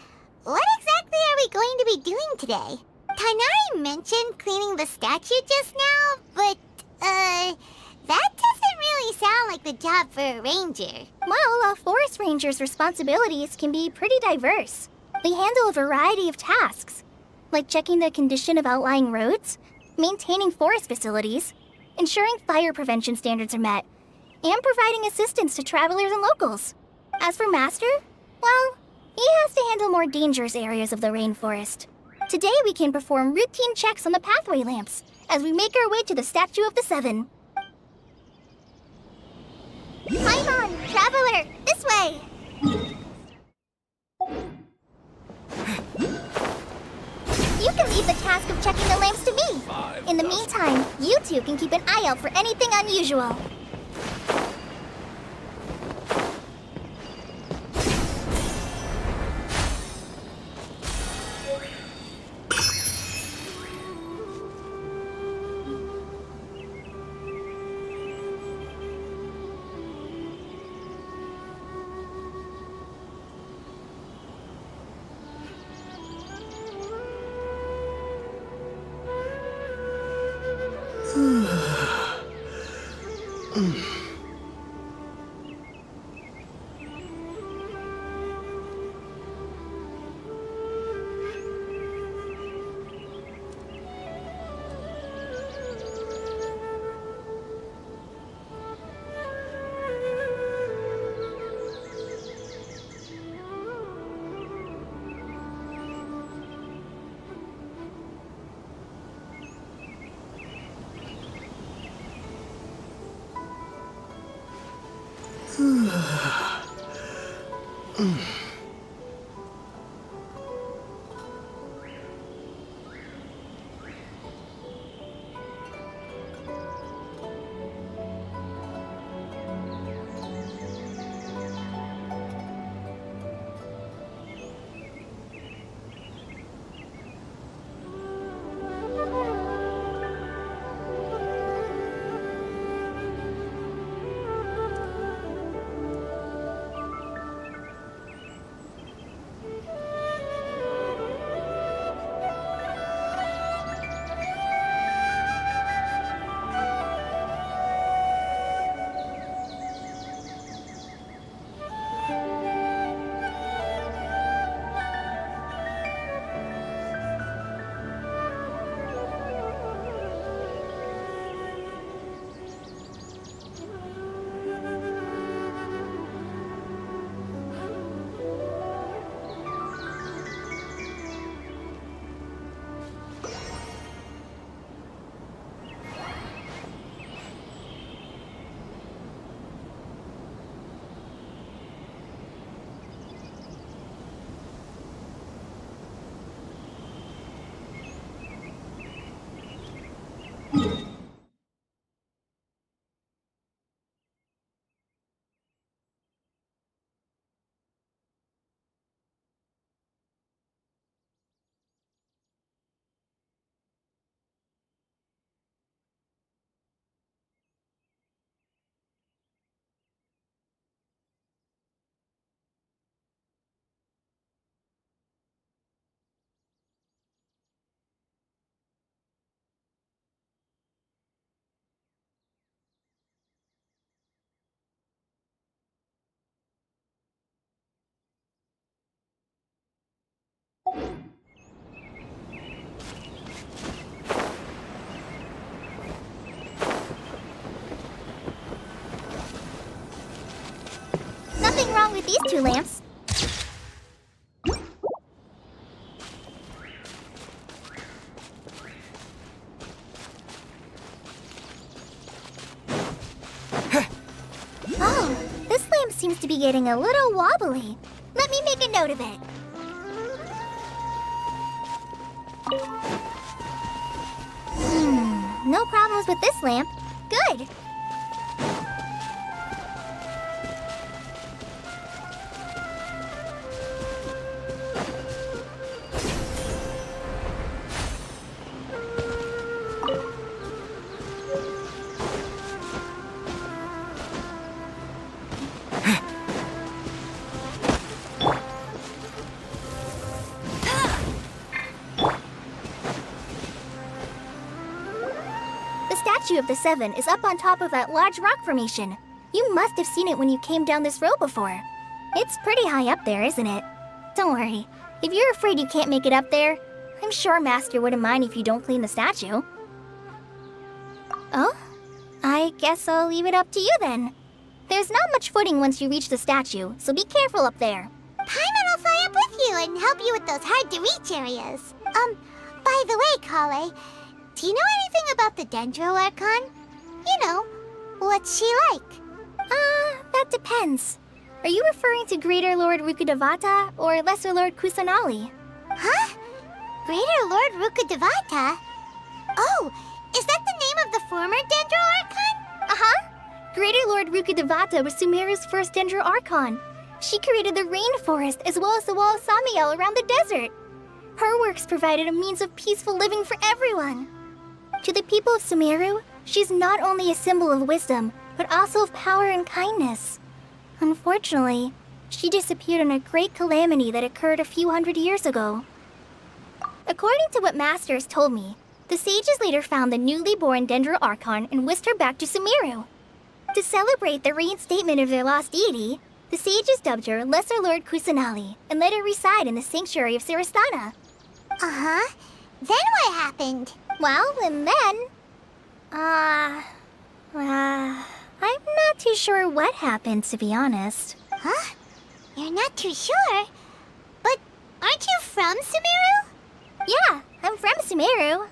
what exactly are we going to be doing today? Tainari mentioned cleaning the statue just now, but, that doesn't really sound like the job for a ranger. Well, a forest ranger's responsibilities can be pretty diverse. They handle a variety of tasks, like checking the condition of outlying roads, maintaining forest facilities, ensuring fire prevention standards are met, and providing assistance to travelers and locals. As for Master, well, he has to handle more dangerous areas of the rainforest. Today we can perform routine checks on the pathway lamps as we make our way to the Statue of the Seven. Paimon, traveler, this way! You can leave the task of checking the lamps to me. In the meantime, you two can keep an eye out for anything unusual. these two lamps. Oh, this lamp seems to be getting a little wobbly. Let me make a note of it. No problems with this lamp. Good. The statue of the Seven is up on top of that large rock formation. You must have seen it when you came down this road before. It's pretty high up there, isn't it? Don't worry. If you're afraid you can't make it up there, I'm sure Master wouldn't mind if you don't clean the statue. Oh? I guess I'll leave it up to you then. There's not much footing once you reach the statue, so be careful up there. Paimon will fly up with you and help you with those hard-to-reach areas. By the way, Kale, do you know anything about the Dendro Archon? You know, what's she like? That depends. Are you referring to Greater Lord Rukkhadevata or Lesser Lord Kusanali? Huh? Greater Lord Rukkhadevata? Oh, is that the name of the former Dendro Archon? Uh-huh. Greater Lord Rukkhadevata was Sumeru's first Dendro Archon. She created the rainforest as well as the wall of Samiel around the desert. Her works provided a means of peaceful living for everyone. To the people of Sumeru, she's not only a symbol of wisdom, but also of power and kindness. Unfortunately, she disappeared in a great calamity that occurred a few hundred years ago. According to what Master has told me, the sages later found the newly born Dendro Archon and whisked her back to Sumeru. To celebrate the reinstatement of their lost deity, the sages dubbed her Lesser Lord Kusanali and let her reside in the sanctuary of Sarastana. Uh-huh. Then what happened? Well, and then... I'm not too sure what happened, to be honest. Huh? You're not too sure? But aren't you from Sumeru? Yeah, I'm from Sumeru.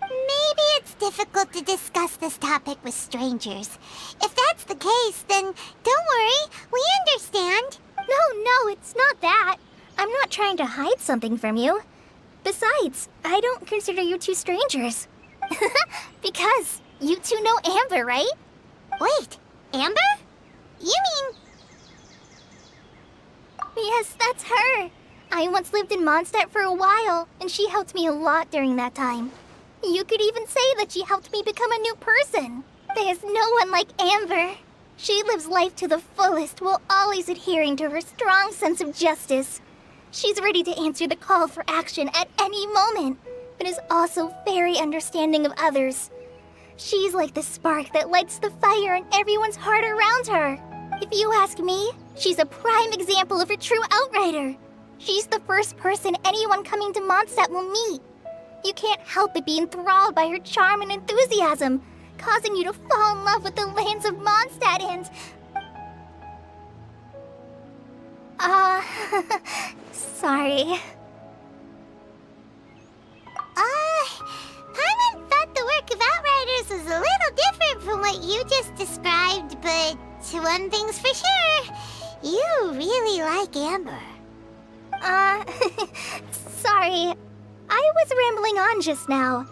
Maybe it's difficult to discuss this topic with strangers. If that's the case, then don't worry, we understand. No, it's not that. I'm not trying to hide something from you. Besides, I don't consider you two strangers. Because you two know Amber, right? Wait, Amber? You mean... Yes, that's her. I once lived in Mondstadt for a while, and she helped me a lot during that time. You could even say that she helped me become a new person. There's no one like Amber. She lives life to the fullest while always adhering to her strong sense of justice. She's ready to answer the call for action at any moment, but is also very understanding of others. She's like the spark that lights the fire in everyone's heart around her. If you ask me, she's a prime example of a true outrider. She's the first person anyone coming to Mondstadt will meet. You can't help but be enthralled by her charm and enthusiasm, causing you to fall in love with the lands of Mondstadt and... sorry. Paimon thought the work of Outriders was a little different from what you just described, but one thing's for sure, you really like Amber. Sorry. I was rambling on just now.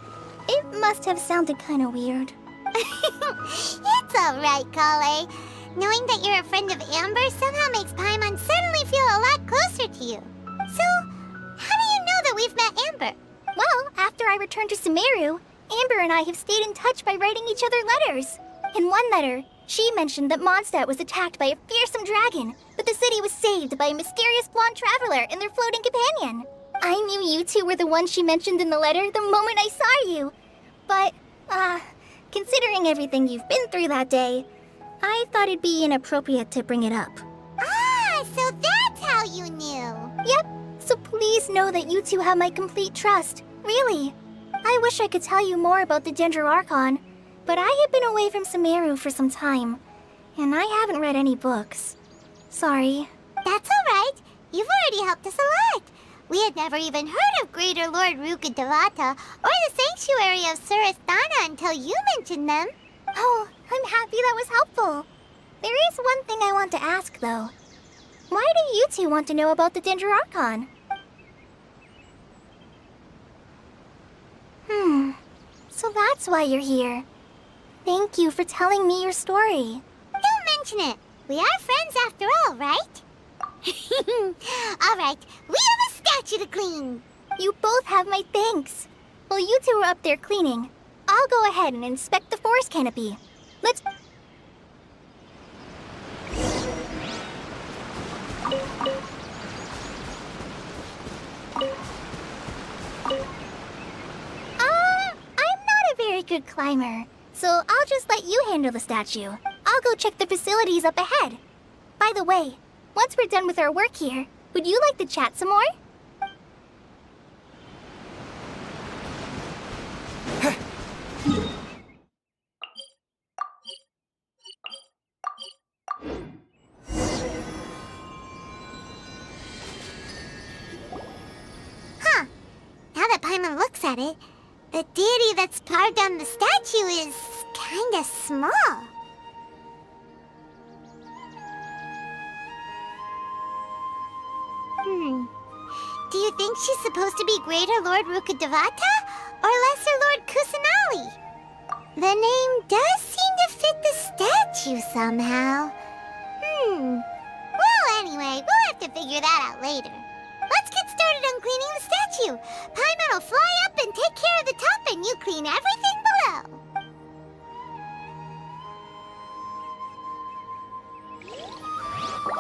It must have sounded kind of weird. It's alright, Kale. Knowing that you're a friend of Amber somehow makes Paimon suddenly feel a lot closer to you. So, how do you know that we've met Amber? Well, after I returned to Sumeru, Amber and I have stayed in touch by writing each other letters. In one letter, she mentioned that Mondstadt was attacked by a fearsome dragon, but the city was saved by a mysterious blonde traveler and their floating companion. I knew you two were the ones she mentioned in the letter the moment I saw you. But, considering everything you've been through that day, I thought it'd be inappropriate to bring it up. So that's how you knew. Yep, so please know that you two have my complete trust. Really. I wish I could tell you more about the Dendro Archon, but I have been away from Sumeru for some time, and I haven't read any books. Sorry. That's alright. You've already helped us a lot. We had never even heard of Greater Lord Rukkhadevata or the Sanctuary of Surasthana until you mentioned them. Oh, I'm happy that was helpful. There is one thing I want to ask, though. Why do you two want to know about the Dendrarchon? So that's why you're here. Thank you for telling me your story. Don't mention it. We are friends after all, right? Alright, we have a statue to clean. You both have my thanks. While you two are up there cleaning, I'll go ahead and inspect the forest canopy. Let's... I'm not a very good climber, so I'll just let you handle the statue. I'll go check the facilities up ahead. By the way, once we're done with our work here, would you like to chat some more? Huh. Now that Paimon looks at it, the deity that's carved on the statue is kinda small. Do you think she's supposed to be Greater Lord Rukkhadevata or Lesser Lord Kusanali? The name does seem to fit the statue somehow. Well, anyway, we'll have to figure that out later. Let's get started on cleaning the statue. Paimon will fly up and take care of the top, and you clean everything below.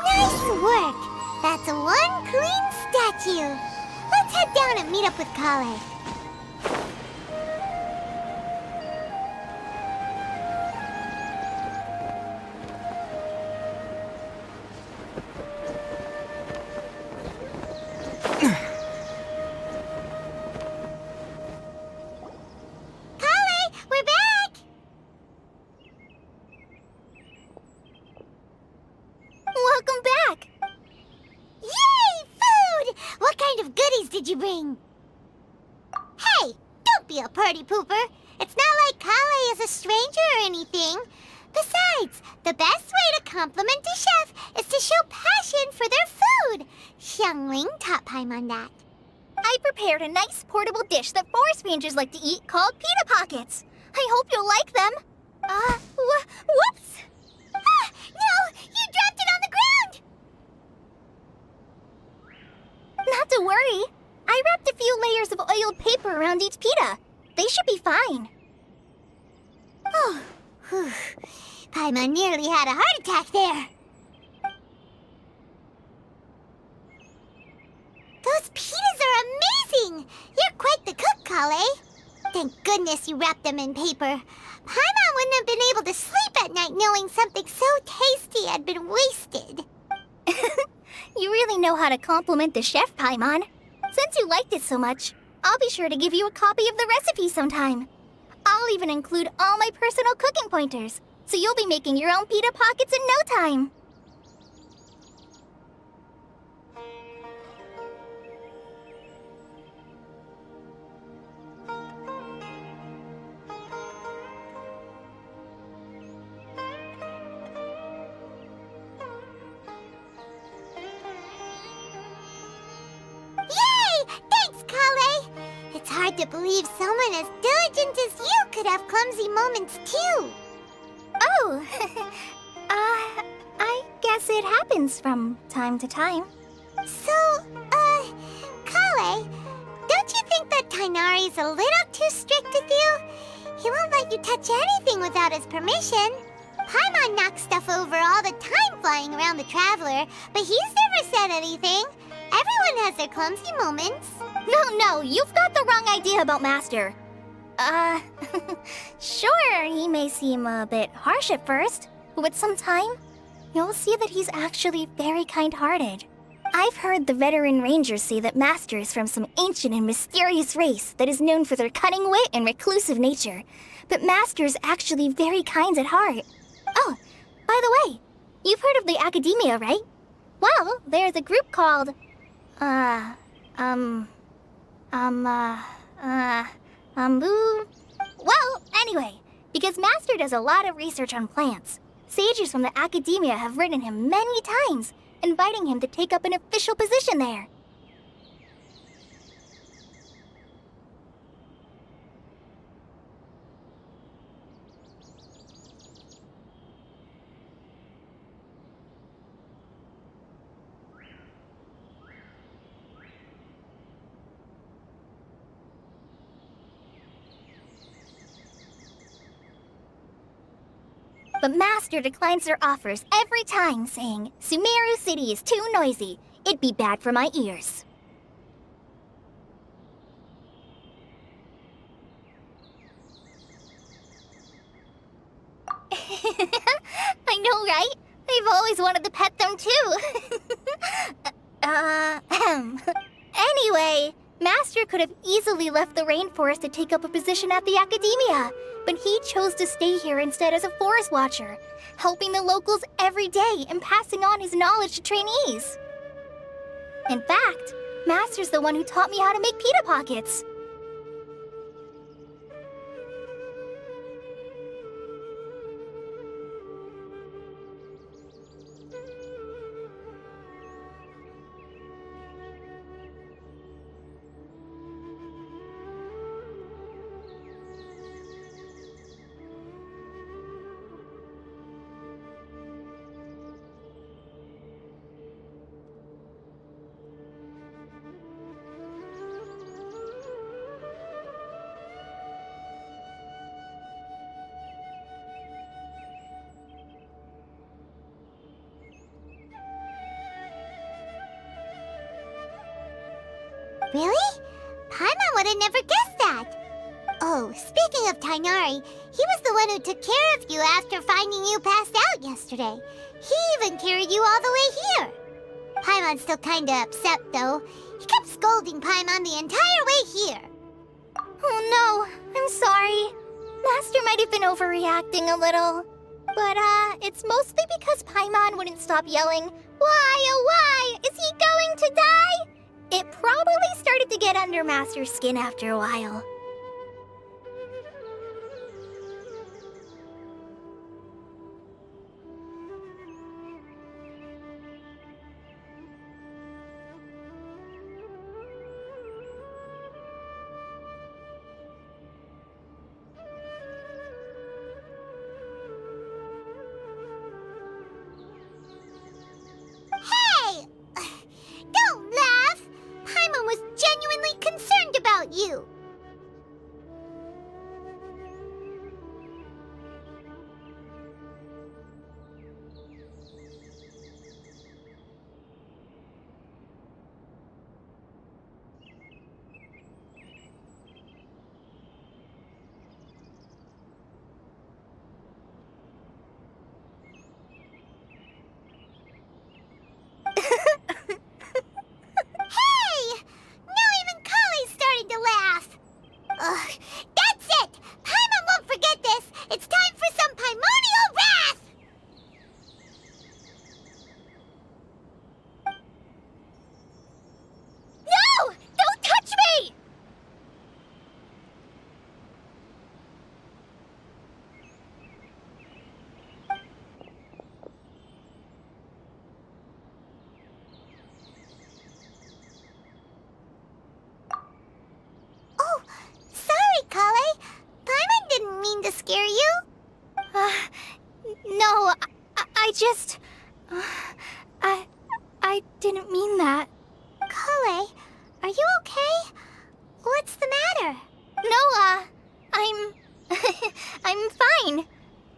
Nice work! That's one clean statue. Let's head down and meet up with Kale. Kale, we're back! Welcome back! Yay! Food! What kind of goodies did you bring? Hey! Don't be a party pooper! It's not like Kale is a stranger or anything. Besides, the best way to compliment a chef is to show passion for their food. Xiangling taught Paimon that. I prepared a nice portable dish that forest rangers like to eat called pita pockets. I hope you'll like them. Whoops! Ah! No! You dropped it on the ground! Not to worry. I wrapped a few layers of oiled paper around each pita. They should be fine. Oh, whew. Paimon nearly had a heart attack there. Those pitas are amazing! You're quite the cook, Kale. Thank goodness you wrapped them in paper. Paimon wouldn't have been able to sleep at night knowing something so tasty had been wasted. You really know how to compliment the chef, Paimon. Since you liked it so much, I'll be sure to give you a copy of the recipe sometime. I'll even include all my personal cooking pointers, so you'll be making your own pita pockets in no time. Yay! Thanks, Kale! It's hard to believe someone as diligent as you could have clumsy moments, too. Oh, I guess it happens from time to time. So, Kale, don't you think that Tainari's a little too strict with you? He won't let you touch anything without his permission. Paimon knocks stuff over all the time flying around the Traveler, but he's never said anything. Everyone has their clumsy moments. No, you've got the wrong idea about Master. Sure, he may seem a bit harsh at first, but with some time, you'll see that he's actually very kind-hearted. I've heard the veteran rangers say that Master is from some ancient and mysterious race that is known for their cunning wit and reclusive nature, but Master is actually very kind at heart. Oh, by the way, you've heard of the Academia, right? Well, there's a group called, well, anyway, because Master does a lot of research on plants, sages from the academia have written him many times, inviting him to take up an official position there. But Master declines their offers every time, saying, Sumeru City is too noisy. It'd be bad for my ears. I know, right? I've always wanted to pet them too. Anyway, Master could have easily left the rainforest to take up a position at the academia, but he chose to stay here instead as a forest watcher, helping the locals every day and passing on his knowledge to trainees. In fact, Master's the one who taught me how to make pita pockets. Really? Paimon would have never guessed that. Oh, speaking of Tainari, he was the one who took care of you after finding you passed out yesterday. He even carried you all the way here. Paimon's still kinda upset, though. He kept scolding Paimon the entire way here. Oh no, I'm sorry. Master might have been overreacting a little. But, it's mostly because Paimon wouldn't stop yelling, Why, oh why, is he going to die? It probably started to get under Master's skin after a while. Hey! Don't laugh! Paimon was genuinely concerned about you. Hey! Now even Kali's starting to laugh. Ugh, that's it! Paimon won't forget this! It's time for some primordial wrath! No! Don't touch me! Oh, sorry, Kale. Paimon didn't mean to scare you. No, I just... I didn't mean that. Kale, are you okay? What's the matter? No, I'm... I'm fine.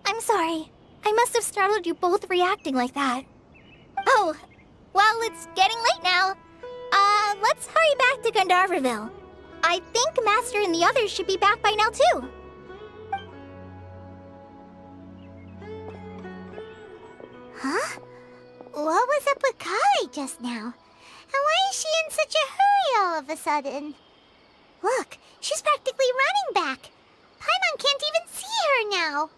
I'm sorry. I must have startled you both reacting like that. Oh, well, it's getting late now. Let's hurry back to Gandharvaville. I think Master and the others should be back by now, too. Huh? What was up with Kale just now? And why is she in such a hurry all of a sudden? Look, she's practically running back. Paimon can't even see her now.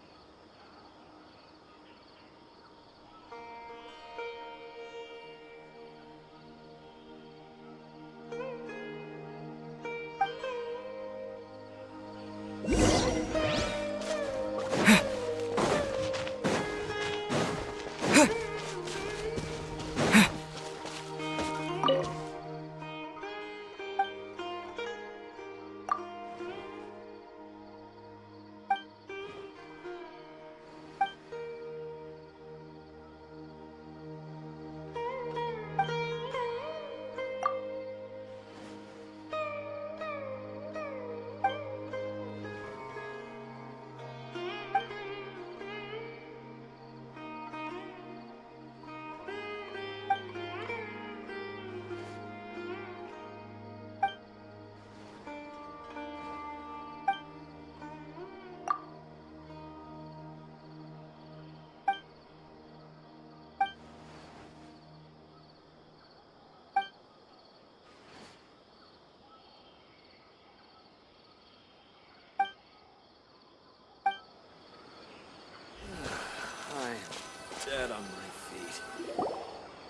flat on my feet.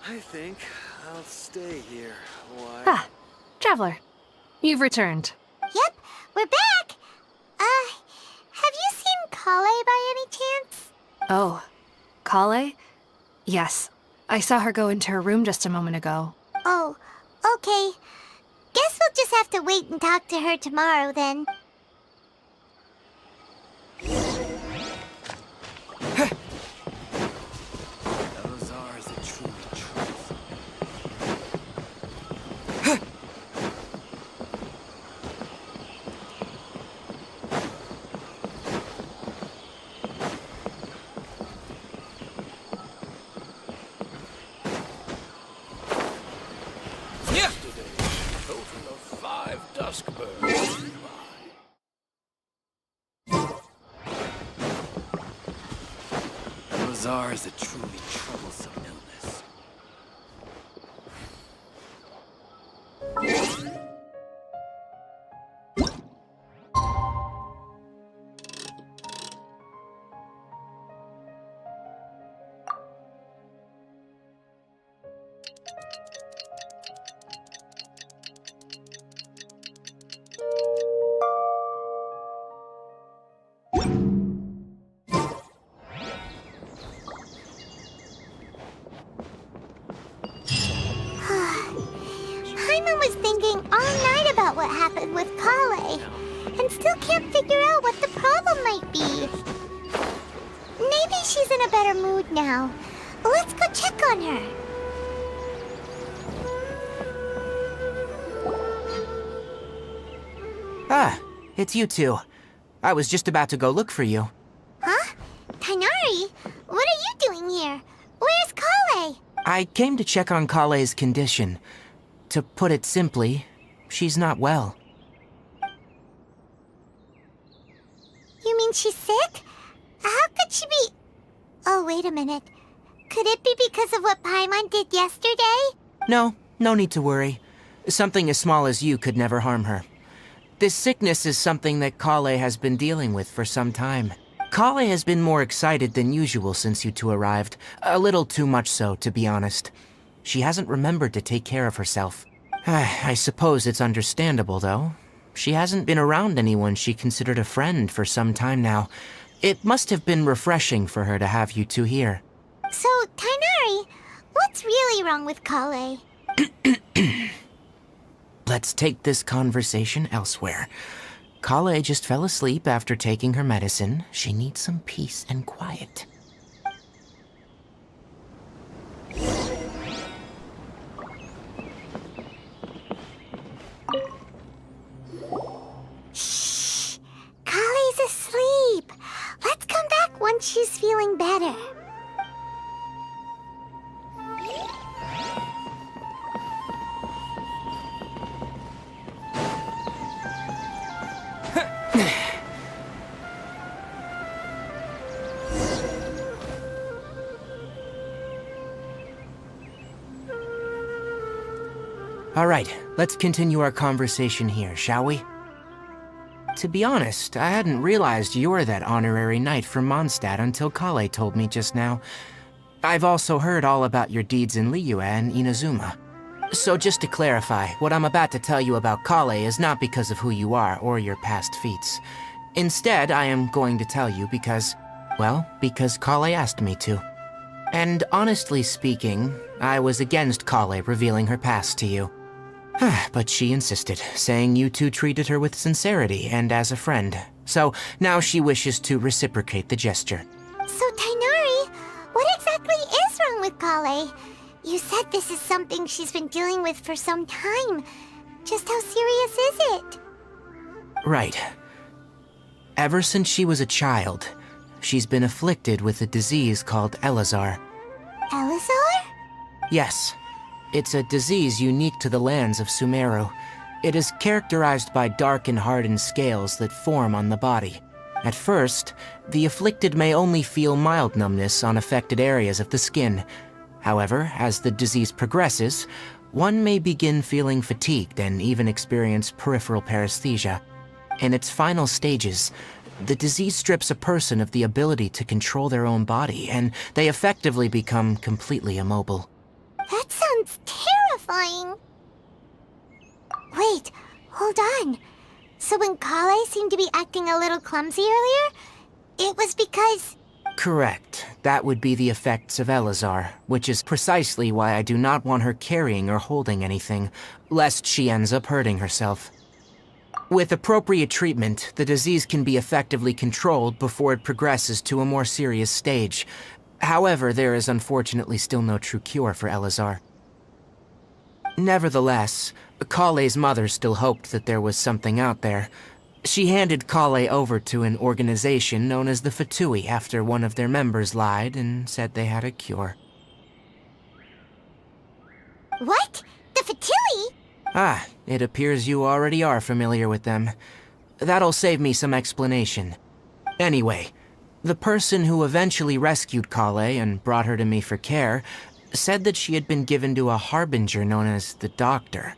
I think I'll stay here a while. Ah, Traveler. You've returned. Yep, we're back! Have you seen Kale by any chance? Oh, Kale? Yes. I saw her go into her room just a moment ago. Oh, okay. Guess we'll just have to wait and talk to her tomorrow then. Those are the true truth. Yesterday, a total of 5 dusk birds flew by. Elazar is a truly troublesome illness. Paimon was thinking all night about what happened with Kale, and still can't figure out what the problem might be. Maybe she's in a better mood now. Let's go check on her. Ah, it's you two. I was just about to go look for you. Huh? Tainari? What are you doing here? Where's Kale? I came to check on Kale's condition. To put it simply, she's not well. You mean she's sick? How could she be... Oh, wait a minute. Could it be because of what Paimon did yesterday? No need to worry. Something as small as you could never harm her. This sickness is something that Kale has been dealing with for some time. Kale has been more excited than usual since you two arrived. A little too much so, to be honest. She hasn't remembered to take care of herself. I suppose it's understandable, though. She hasn't been around anyone she considered a friend for some time now. It must have been refreshing for her to have you two here. So, Tainari, what's really wrong with Kale? Let's take this conversation elsewhere. Kale just fell asleep after taking her medicine. She needs some peace and quiet. Shh! Kale's asleep. Let's come back once she's feeling better. All right, let's continue our conversation here, shall we? To be honest, I hadn't realized you're that honorary knight from Mondstadt until Kale told me just now. I've also heard all about your deeds in Liyue and Inazuma. So just to clarify, what I'm about to tell you about Kale is not because of who you are or your past feats. Instead, I am going to tell you because Kale asked me to. And honestly speaking, I was against Kale revealing her past to you. But she insisted, saying you two treated her with sincerity and as a friend. So now she wishes to reciprocate the gesture. So, Tainari, what exactly is wrong with Kale? You said this is something she's been dealing with for some time. Just how serious is it? Right. Ever since she was a child, she's been afflicted with a disease called Elazar. Elazar? Yes. It's a disease unique to the lands of Sumeru. It is characterized by dark and hardened scales that form on the body. At first, the afflicted may only feel mild numbness on affected areas of the skin. However, as the disease progresses, one may begin feeling fatigued and even experience peripheral paresthesia. In its final stages, The disease strips a person of the ability to control their own body, and they effectively become completely immobile. That sounds terrifying. Wait, hold on. So when Kale seemed to be acting a little clumsy earlier, it was because... Correct. That would be the effects of Elazar, which is precisely why I do not want her carrying or holding anything, lest she ends up hurting herself. With appropriate treatment, the disease can be effectively controlled before it progresses to a more serious stage. However, there is unfortunately still no true cure for Elazar. Nevertheless, Kale's mother still hoped that there was something out there. She handed Kale over to an organization known as the Fatui after one of their members lied and said they had a cure. What? The Fatui? Ah, it appears you already are familiar with them. That'll save me some explanation. Anyway, the person who eventually rescued Kale and brought her to me for care said that she had been given to a harbinger known as the Doctor.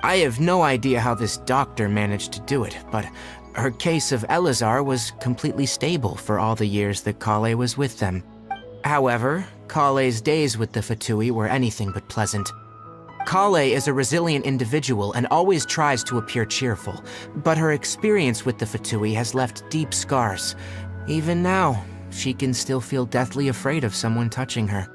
I have no idea how this doctor managed to do it, but her case of Elazar was completely stable for all the years that Kale was with them. However, Kale's days with the Fatui were anything but pleasant. Kale is a resilient individual and always tries to appear cheerful, but her experience with the Fatui has left deep scars. Even now, she can still feel deathly afraid of someone touching her.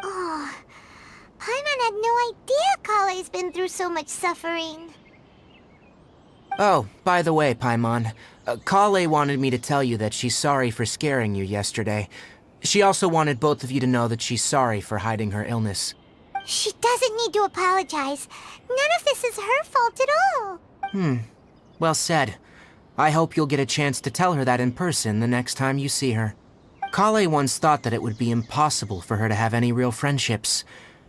Oh, Paimon had no idea Kale's been through so much suffering. Oh, by the way, Paimon, Kale wanted me to tell you that she's sorry for scaring you yesterday. She also wanted both of you to know that she's sorry for hiding her illness. She doesn't need to apologize. None of this is her fault at all. Well said. I hope you'll get a chance to tell her that in person the next time you see her. Kale once thought that it would be impossible for her to have any real friendships.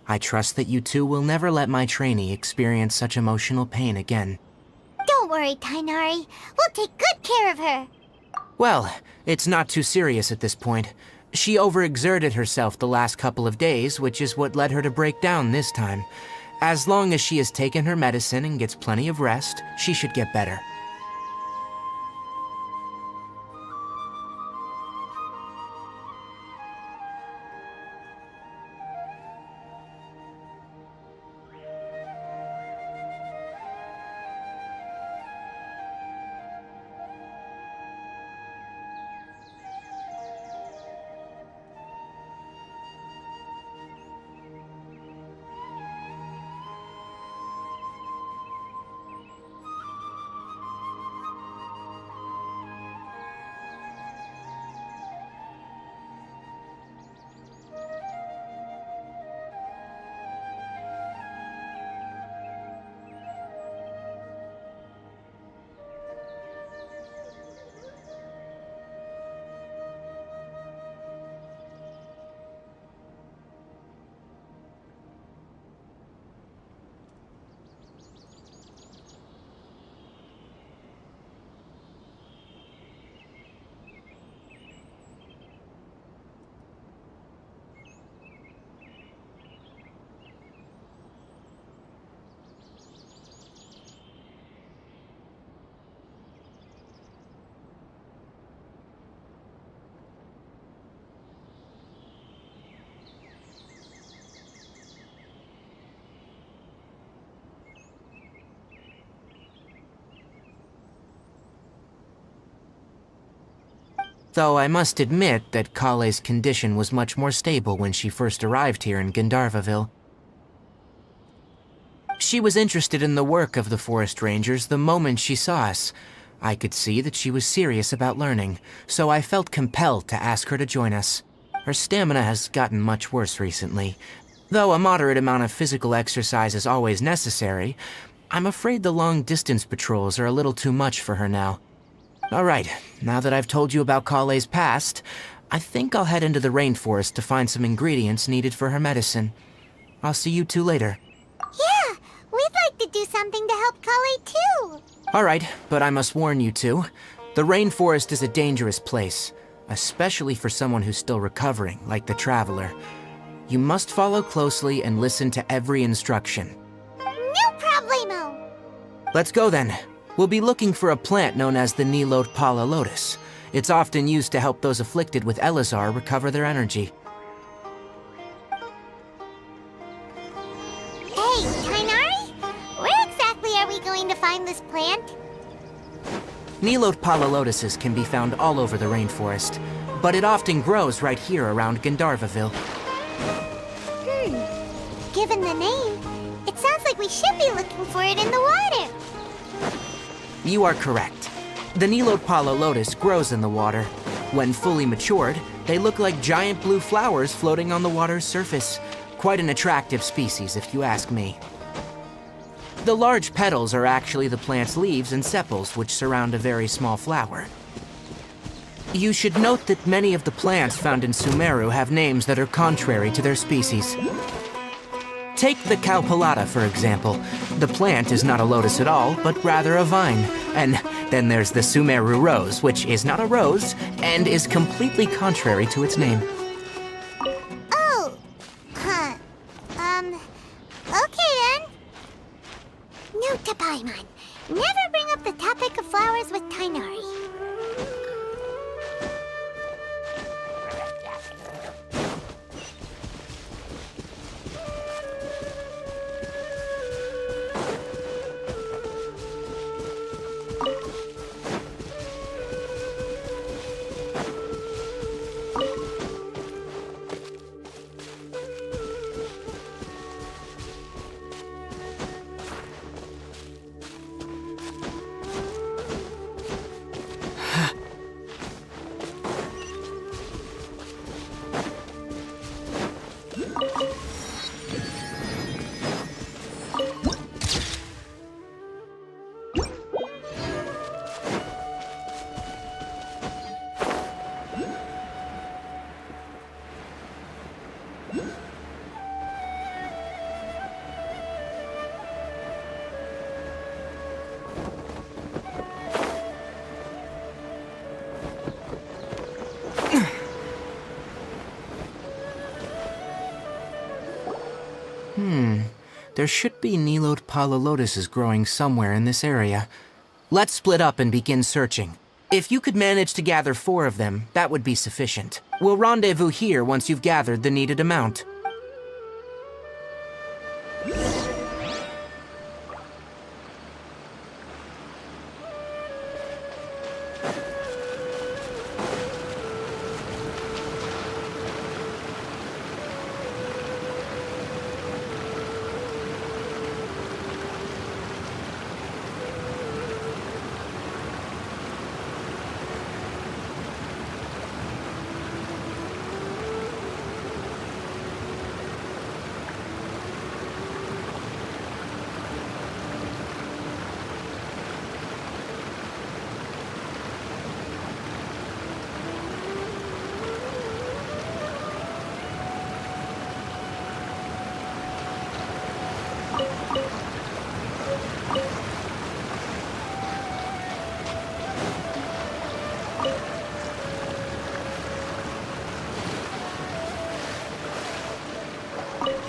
I trust that you two will never let my trainee experience such emotional pain again. Don't worry, Tainari. We'll take good care of her. Well, it's not too serious at this point. She overexerted herself the last couple of days, which is what led her to break down this time. As long as she has taken her medicine and gets plenty of rest, she should get better. Though I must admit that Kale's condition was much more stable when she first arrived here in Gandharvaville. She was interested in the work of the forest rangers the moment she saw us. I could see that she was serious about learning, so I felt compelled to ask her to join us. Her stamina has gotten much worse recently. Though a moderate amount of physical exercise is always necessary, I'm afraid the long-distance patrols are a little too much for her now. All right, now that I've told you about Kale's past, I think I'll head into the rainforest to find some ingredients needed for her medicine. I'll see you two later. Yeah, we'd like to do something to help Kale too. All right, but I must warn you two. The rainforest is a dangerous place, especially for someone who's still recovering, like the Traveler. You must follow closely and listen to every instruction. No problemo. Let's go then. We'll be looking for a plant known as the Nilotpala lotus. It's often used to help those afflicted with Elazar recover their energy. Hey, Tainari, where exactly are we going to find this plant? Nilotpala lotuses can be found all over the rainforest, but it often grows right here around Gandharvaville. Given the name, it sounds like we should be looking for it in the water. You are correct. The Nilotpala lotus grows in the water. When fully matured, they look like giant blue flowers floating on the water's surface. Quite an attractive species, if you ask me. The large petals are actually the plant's leaves and sepals, which surround a very small flower. You should note that many of the plants found in Sumeru have names that are contrary to their species. Take the Cowpelata, for example. The plant is not a lotus at all, but rather a vine. And then there's the Sumeru rose, which is not a rose, and is completely contrary to its name. Oh, okay then. Note to Paimon, never bring up the topic of flowers with Tainari. There should be Nilotpala lotuses growing somewhere in this area. Let's split up and begin searching. If you could manage to gather 4 of them, that would be sufficient. We'll rendezvous here once you've gathered the needed amount.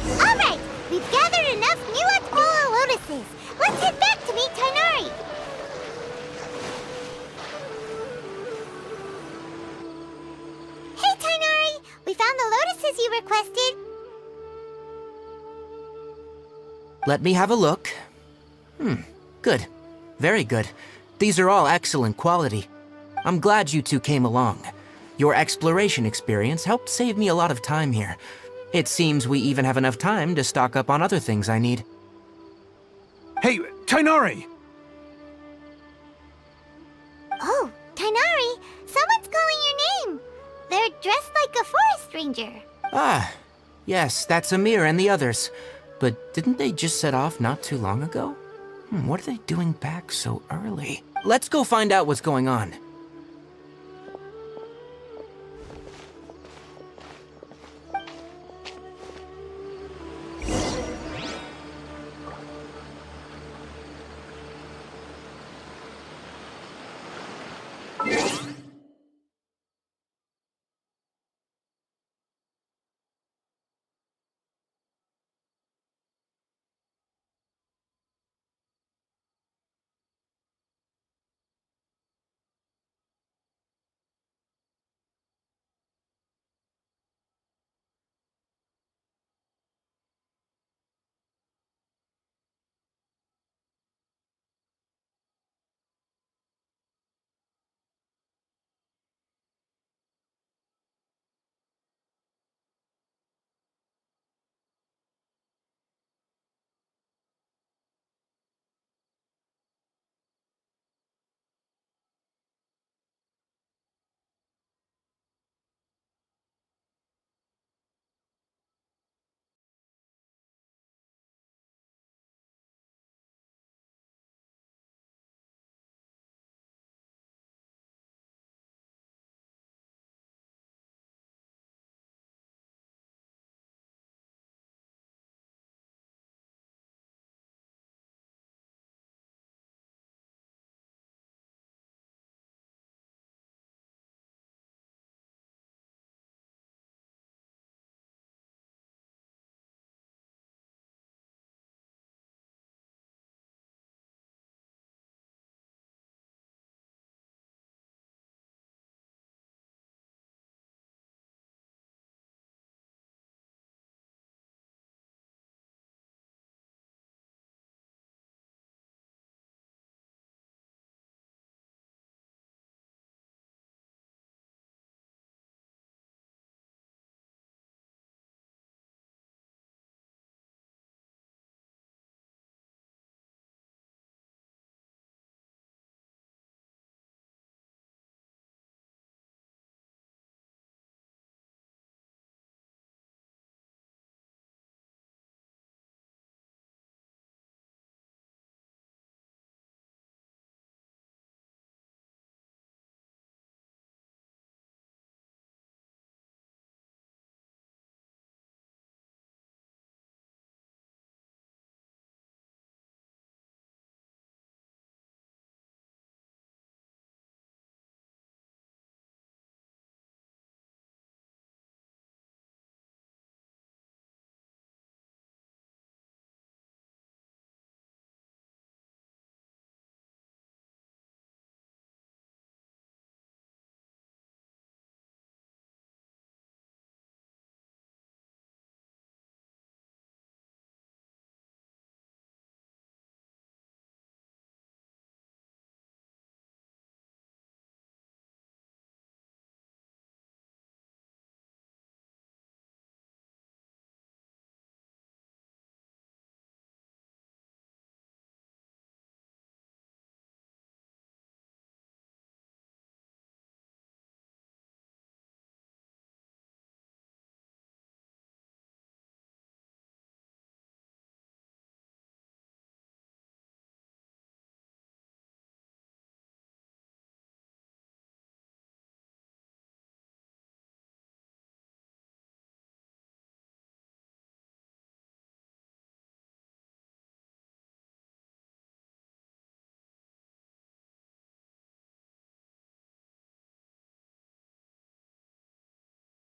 Alright, we've gathered enough Nilotpala lotuses. Let's head back to meet Tainari. Hey Tainari, we found the lotuses you requested. Let me have a look. Good. Very good. These are all excellent quality. I'm glad you two came along. Your exploration experience helped save me a lot of time here. It seems we even have enough time to stock up on other things I need. Hey, Tainari! Oh, Tainari, someone's calling your name. They're dressed like a forest ranger. Ah, yes, that's Amir and the others. But didn't they just set off not too long ago? What are they doing back so early? Let's go find out what's going on.